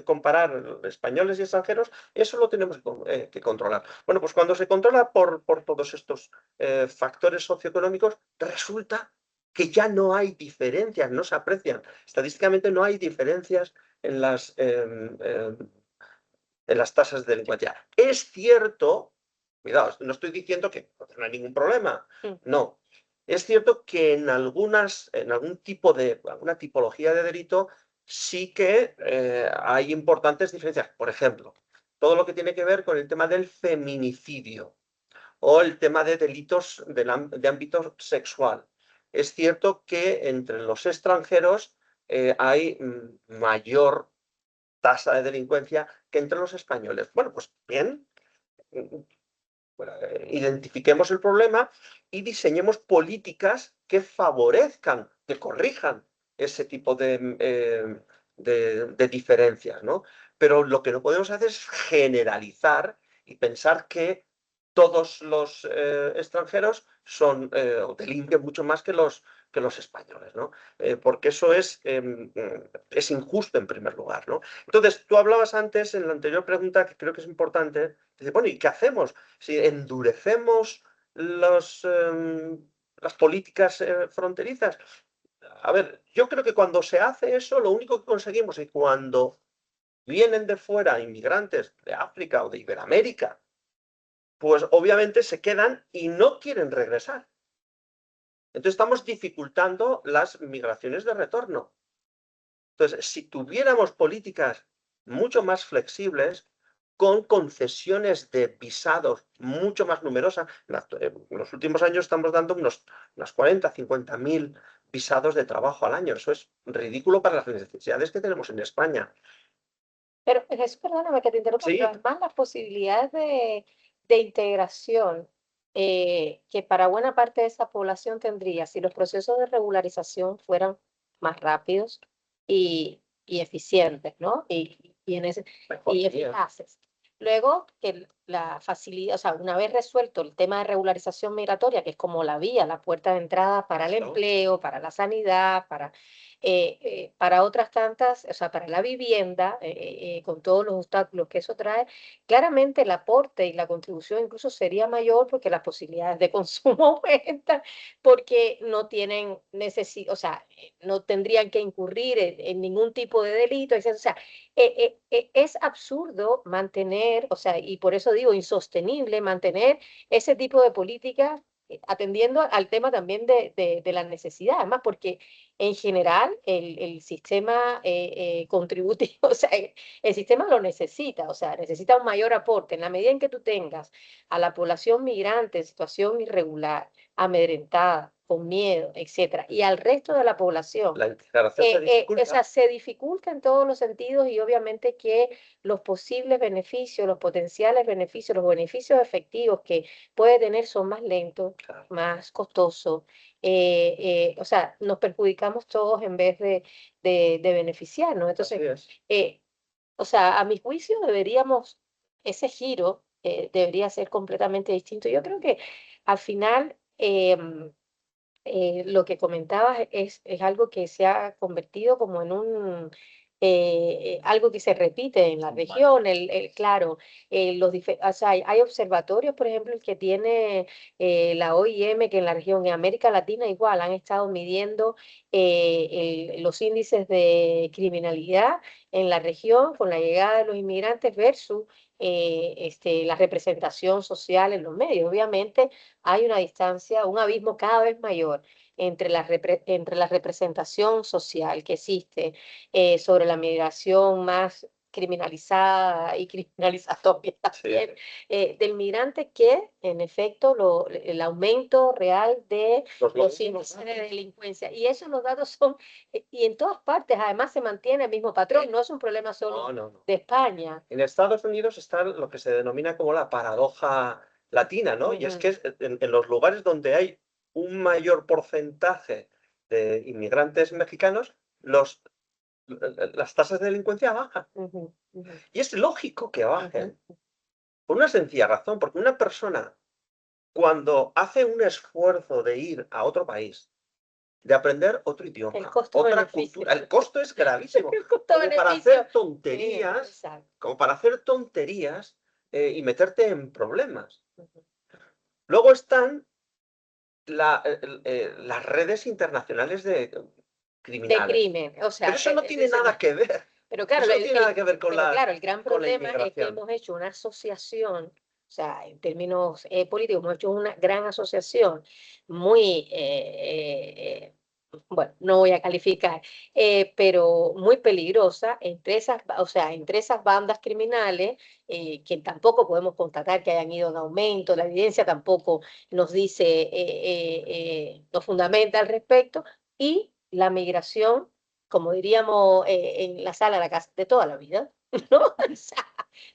comparar españoles y extranjeros, eso lo tenemos que controlar. Bueno, pues cuando se controla por todos estos factores socioeconómicos, resulta que ya no hay diferencias, no se aprecian. Estadísticamente no hay diferencias en las tasas de delincuencia. Es cierto, cuidado, no estoy diciendo que no hay ningún problema, no. Es cierto que en alguna tipología de delito sí que hay importantes diferencias. Por ejemplo, todo lo que tiene que ver con el tema del feminicidio o el tema de delitos de ámbito sexual. Es cierto que entre los extranjeros hay mayor tasa de delincuencia que entre los españoles. Bueno, pues bien, identifiquemos el problema y diseñemos políticas que favorezcan, que corrijan ese tipo de diferencias, ¿no? Pero lo que no podemos hacer es generalizar y pensar que todos los extranjeros delinquen mucho más que los españoles, ¿no? Porque eso es injusto en primer lugar, ¿no? Entonces, tú hablabas antes en la anterior pregunta, que creo que es importante, dice, bueno, ¿y qué hacemos? Si endurecemos las políticas fronterizas. A ver, yo creo que cuando se hace eso, lo único que conseguimos es cuando vienen de fuera inmigrantes de África o de Iberoamérica, pues obviamente se quedan y no quieren regresar. Entonces estamos dificultando las migraciones de retorno. Entonces, si tuviéramos políticas mucho más flexibles, con concesiones de visados mucho más numerosas, en los últimos años estamos dando unas 40, 50.000 visados de trabajo al año. Eso es ridículo para las necesidades que tenemos en España. Pero Jesús, perdóname que te interrumpa, Sí. pero además las posibilidades de integración que para buena parte de esa población tendría si los procesos de regularización fueran más rápidos y eficientes, ¿no? Y eficaces. Luego, que la facilidad, o sea, una vez resuelto el tema de regularización migratoria, que es como la vía, la puerta de entrada para el empleo, para la sanidad, para otras tantas, o sea, para la vivienda, con todos los obstáculos que eso trae, claramente el aporte y la contribución incluso sería mayor porque las posibilidades de consumo aumentan, porque no tienen necesidad, o sea, no tendrían que incurrir en ningún tipo de delito, etc. O sea, es absurdo mantener, o sea, y por eso digo insostenible mantener ese tipo de políticas atendiendo al tema también de la necesidad, además porque en general el sistema contributivo, o sea, el sistema lo necesita, o sea, necesita un mayor aporte. En la medida en que tú tengas a la población migrante en situación irregular, amedrentada, con miedo, etcétera, y al resto de la población, La integración se dificulta. o sea, se dificulta en todos los sentidos y obviamente que los posibles beneficios, los potenciales beneficios, los beneficios efectivos que puede tener son más lentos, Claro. más costosos. O sea, nos perjudicamos todos en vez de beneficiarnos. Entonces, Así es. o sea, a mi juicio deberíamos, ese giro debería ser completamente distinto. Yo creo que al final lo que comentabas es algo que se ha convertido como en algo que se repite en la región, claro, o sea, hay observatorios, por ejemplo, el que tiene la OIM, que en la región, en América Latina igual, han estado midiendo los índices de criminalidad en la región con la llegada de los inmigrantes versus la representación social en los medios. Obviamente hay una distancia, un abismo cada vez mayor entre la representación social que existe sobre la migración más criminalizada y criminalizatoria también, del migrante que, en efecto, el aumento real de los índices de delincuencia. Y esos los datos son, y en todas partes, además se mantiene el mismo patrón, no es un problema solo No. de España. En Estados Unidos está lo que se denomina como la paradoja latina, ¿no? Y es que en los lugares donde hay un mayor porcentaje de inmigrantes mexicanos, las tasas de delincuencia bajan. Y es lógico que bajen, por una sencilla razón, porque una persona, cuando hace un esfuerzo de ir a otro país, de aprender otro idioma, otra cultura, el costo es gravísimo. Como para hacer tonterías, y meterte en problemas. Luego están las redes internacionales de criminales. De crimen, o sea, pero eso no tiene nada que ver. Pero claro, Eso no tiene nada que ver con claro, el gran con la problema es que inmigración. hemos hecho una asociación, o sea, en términos políticos, hemos hecho una gran asociación muy, bueno, no voy a calificar, pero muy peligrosa entre esas, o sea, entre esas bandas criminales, que tampoco podemos constatar que hayan ido en aumento, la evidencia tampoco nos dice, nos fundamenta al respecto, y la migración, como diríamos en la sala de la casa, de toda la vida, ¿no? O sea,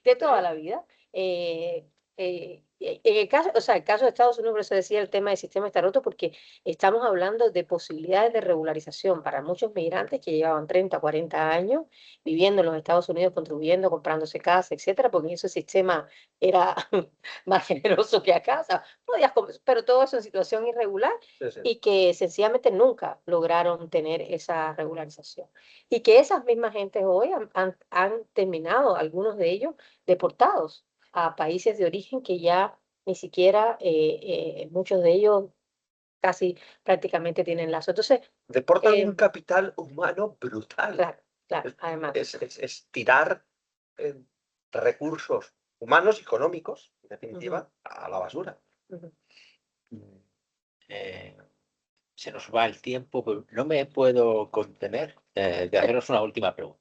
de toda la vida. En el caso, o sea, el caso de Estados Unidos, por eso decía el tema del sistema está roto, porque estamos hablando de posibilidades de regularización para muchos migrantes que llevaban 30, 40 años viviendo en los Estados Unidos, contribuyendo, comprándose casa, etcétera, porque ese sistema era más generoso que acá, o sea, pero todo eso en situación irregular, y que sencillamente nunca lograron tener esa regularización. Y que esas mismas gentes hoy han terminado, algunos de ellos, deportados a países de origen que ya ni siquiera muchos de ellos casi prácticamente tienen lazo. Entonces, deportan un capital humano brutal. Claro, además. Es tirar recursos humanos y económicos, en definitiva, a la basura. Se nos va el tiempo, pero no me puedo contener de haceros una última pregunta.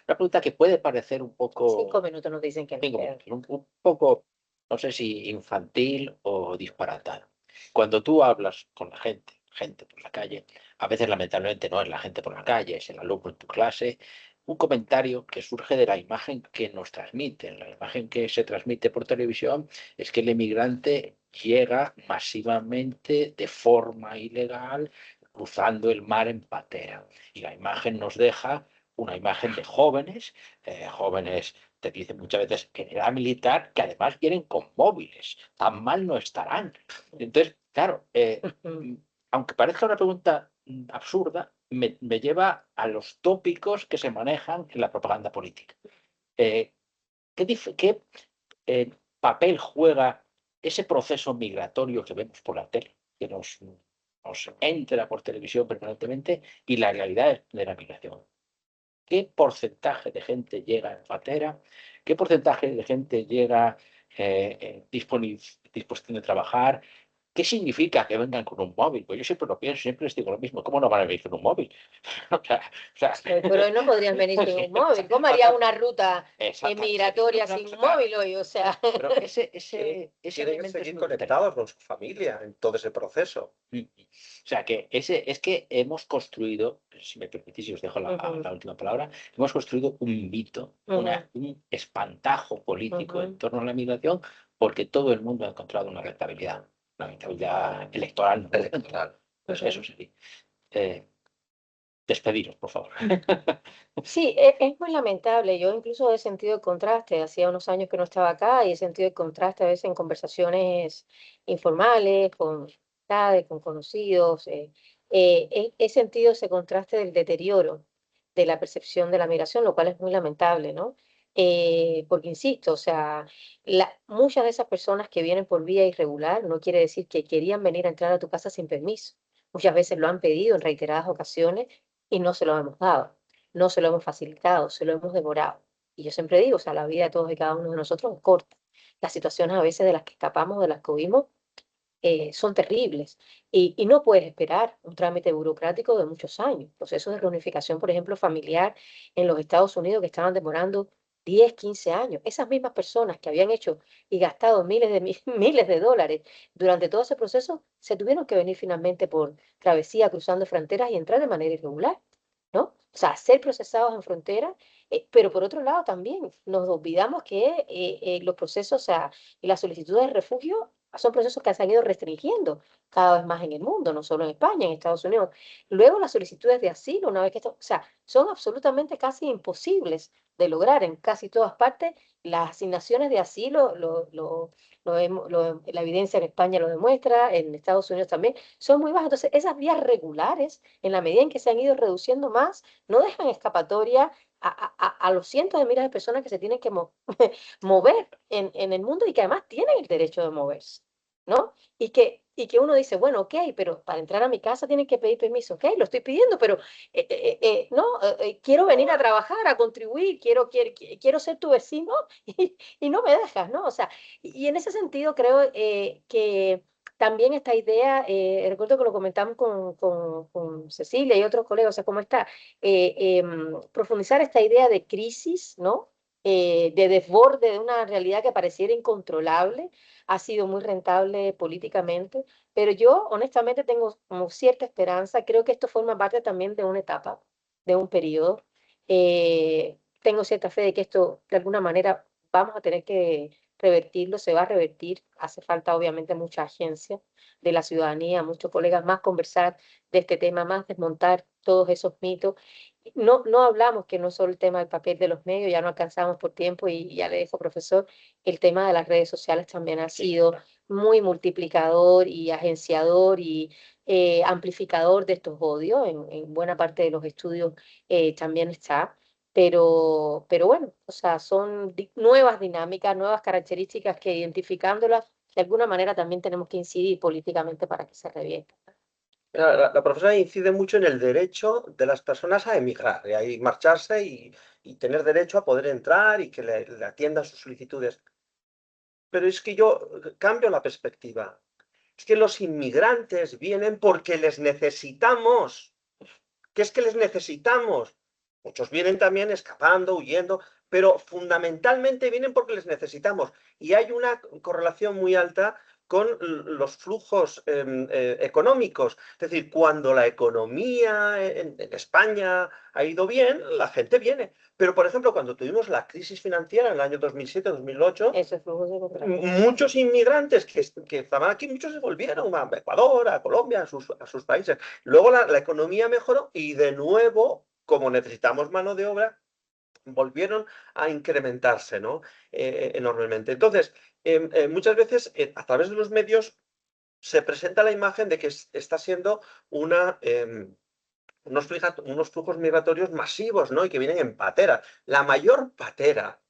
Una pregunta que puede parecer un poco... 5 minutos nos dicen que no. Un poco, no sé si infantil o disparatado. Cuando tú hablas con la gente por la calle, a veces lamentablemente no es la gente por la calle, es el alumno en tu clase, un comentario que surge de la imagen que nos transmiten. La imagen que se transmite por televisión es que el emigrante llega masivamente de forma ilegal cruzando el mar en patera. Y la imagen nos deja una imagen de jóvenes, te dicen muchas veces en edad militar, que además vienen con móviles. Tan mal no estarán. Entonces, claro, aunque parezca una pregunta absurda, me lleva a los tópicos que se manejan en la propaganda política. ¿Qué papel juega ese proceso migratorio que vemos por la tele, que nos entra por televisión permanentemente, y la realidad de la migración? ¿Qué porcentaje de gente llega en patera? ¿Qué porcentaje de gente llega disposición de trabajar? ¿Qué significa que vengan con un móvil? Pues yo siempre lo pienso, siempre les digo lo mismo. ¿Cómo no van a venir con un móvil? Pero hoy no podrían venir sin un móvil. ¿Cómo haría una ruta migratoria sin un móvil hoy? O sea, pero ese tienen que seguir conectados con su familia en todo ese proceso. O sea, que es que hemos construido, si me permitís, y os dejo la última palabra, hemos construido un mito, un espantajo político en torno a la migración, porque todo el mundo ha encontrado una rentabilidad electoral. Pues eso sería. Despediros, por favor. Sí, es muy lamentable. Yo incluso he sentido el contraste. Hacía unos años que no estaba acá y he sentido el contraste a veces en conversaciones informales, con amistades, con conocidos. He sentido ese contraste del deterioro de la percepción de la migración, lo cual es muy lamentable, ¿no? Porque insisto, o sea, muchas de esas personas que vienen por vía irregular no quiere decir que querían venir a entrar a tu casa sin permiso. Muchas veces lo han pedido en reiteradas ocasiones y no se lo hemos dado, no se lo hemos facilitado, se lo hemos demorado. Y yo siempre digo, o sea, la vida de todos y cada uno de nosotros es corta. Las situaciones a veces de las que escapamos, de las que huimos, son terribles. Y no puedes esperar un trámite burocrático de muchos años. Procesos de reunificación, por ejemplo, familiar en los Estados Unidos que estaban demorando 10, 15 años. Esas mismas personas que habían hecho y gastado miles de dólares durante todo ese proceso, se tuvieron que venir finalmente por travesía, cruzando fronteras y entrar de manera irregular, ¿no? O sea, ser procesados en frontera, pero por otro lado también nos olvidamos que los procesos, o sea, y las solicitudes de refugio son procesos que se han ido restringiendo cada vez más en el mundo, no solo en España, en Estados Unidos. Luego las solicitudes de asilo, una vez que esto, o sea, son absolutamente casi imposibles de lograr en casi todas partes. Las asignaciones de asilo, la evidencia en España lo demuestra, en Estados Unidos también, son muy bajas. Entonces, esas vías regulares, en la medida en que se han ido reduciendo más, no dejan escapatoria a los cientos de miles de personas que se tienen que mover en el mundo y que además tienen el derecho de moverse, ¿no? Y que uno dice, bueno, ok, pero para entrar a mi casa tienen que pedir permiso, ok, lo estoy pidiendo, pero no, quiero venir a trabajar, a contribuir, quiero ser tu vecino y no me dejas, ¿no? O sea, y en ese sentido creo que también esta idea, recuerdo que lo comentamos con Cecilia y otros colegas, o sea, cómo está, profundizar esta idea de crisis, ¿no? De desborde de una realidad que pareciera incontrolable, ha sido muy rentable políticamente, pero yo honestamente tengo como cierta esperanza, creo que esto forma parte también de una etapa, de un periodo. Tengo cierta fe de que esto de alguna manera vamos a tener que revertirlo, se va a revertir, hace falta obviamente mucha agencia de la ciudadanía, muchos colegas más conversar de este tema, más desmontar todos esos mitos. No hablamos que no solo el tema del papel de los medios, ya no alcanzamos por tiempo y ya le dejo, profesor, el tema de las redes sociales también ha sido muy multiplicador y agenciador y amplificador de estos odios. En buena parte de los estudios también está. Pero bueno, o sea, son nuevas dinámicas, nuevas características que identificándolas, de alguna manera también tenemos que incidir políticamente para que se revierta. La profesora incide mucho en el derecho de las personas a emigrar, y a marcharse y tener derecho a poder entrar y que le atiendan sus solicitudes. Pero es que yo cambio la perspectiva. Es que los inmigrantes vienen porque les necesitamos. Que es que les necesitamos. Muchos vienen también escapando, huyendo, pero fundamentalmente vienen porque les necesitamos. Y hay una correlación muy alta con los flujos económicos. Es decir, cuando la economía en España ha ido bien, la gente viene. Pero, por ejemplo, cuando tuvimos la crisis financiera en el año 2007-2008, Eso es flujo de contratación. muchos inmigrantes que estaban aquí, muchos se volvieron a Ecuador, a Colombia, a sus países. Luego la economía mejoró y de nuevo, como necesitamos mano de obra, volvieron a incrementarse, ¿no? Enormemente. Entonces, muchas veces a través de los medios se presenta la imagen de que está siendo unos flujos migratorios masivos, ¿no? Y que vienen en patera. La mayor patera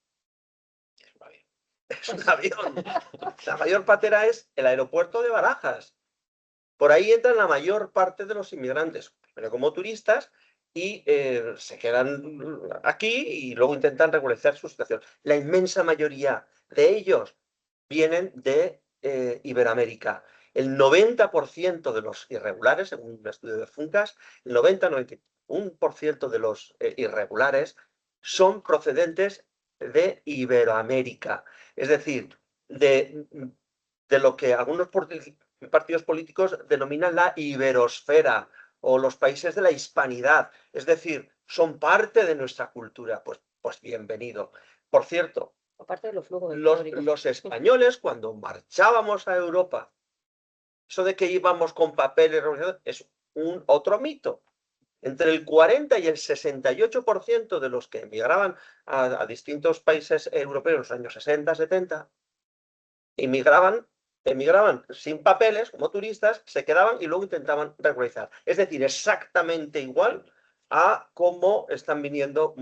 es un avión. La mayor patera es el aeropuerto de Barajas. Por ahí entran la mayor parte de los inmigrantes, pero como turistas, y se quedan aquí y luego intentan regularizar su situación. La inmensa mayoría de ellos vienen de Iberoamérica. El 90% de los irregulares, según un estudio de Funcas, el 90-91% de los irregulares son procedentes de Iberoamérica. Es decir, de lo que algunos partidos políticos denominan la iberosfera o los países de la hispanidad. Es decir, son parte de nuestra cultura. Pues bienvenido. Por cierto, Aparte de los flujos los españoles, cuando marchábamos a Europa, eso de que íbamos con papeles es un otro mito. Entre el 40 y el 68% de los que emigraban a distintos países europeos en los años 60, 70, emigraban sin papeles, como turistas, se quedaban y luego intentaban regularizar. Es decir, exactamente igual a cómo están viniendo de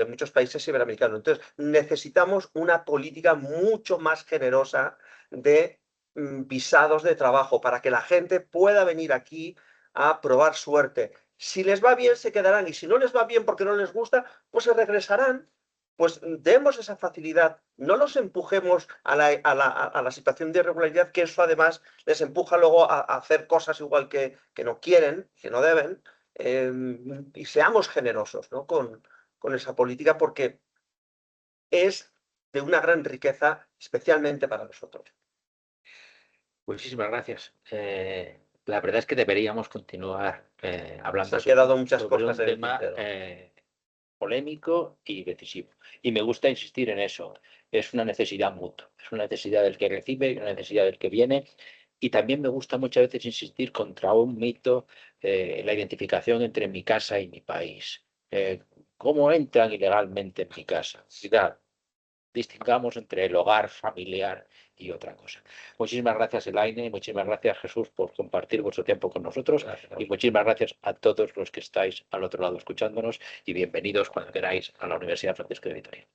muchos países iberoamericanos. Entonces, necesitamos una política mucho más generosa de visados de trabajo para que la gente pueda venir aquí a probar suerte. Si les va bien, se quedarán, y si no les va bien porque no les gusta, pues se regresarán. Pues demos esa facilidad, no los empujemos a la situación de irregularidad, que eso además les empuja luego a hacer cosas igual que no quieren, que no deben, y seamos generosos, ¿no? con esa política porque es de una gran riqueza, especialmente para nosotros. Muchísimas gracias. La verdad es que deberíamos continuar hablando Se han quedado muchas sobre cosas un en el tema tintero. polémico y decisivo. Y me gusta insistir en eso. Es una necesidad mutua, es una necesidad del que recibe y una necesidad del que viene. Y también me gusta muchas veces insistir contra un mito, la identificación entre mi casa y mi país. ¿Cómo entran ilegalmente en mi casa? Cuidado, distingamos entre el hogar familiar y otra cosa. Muchísimas gracias, Elaine, muchísimas gracias, Jesús, por compartir vuestro tiempo con nosotros, y muchísimas gracias a todos los que estáis al otro lado escuchándonos, y bienvenidos cuando queráis a la Universidad Francisco de Vitoria.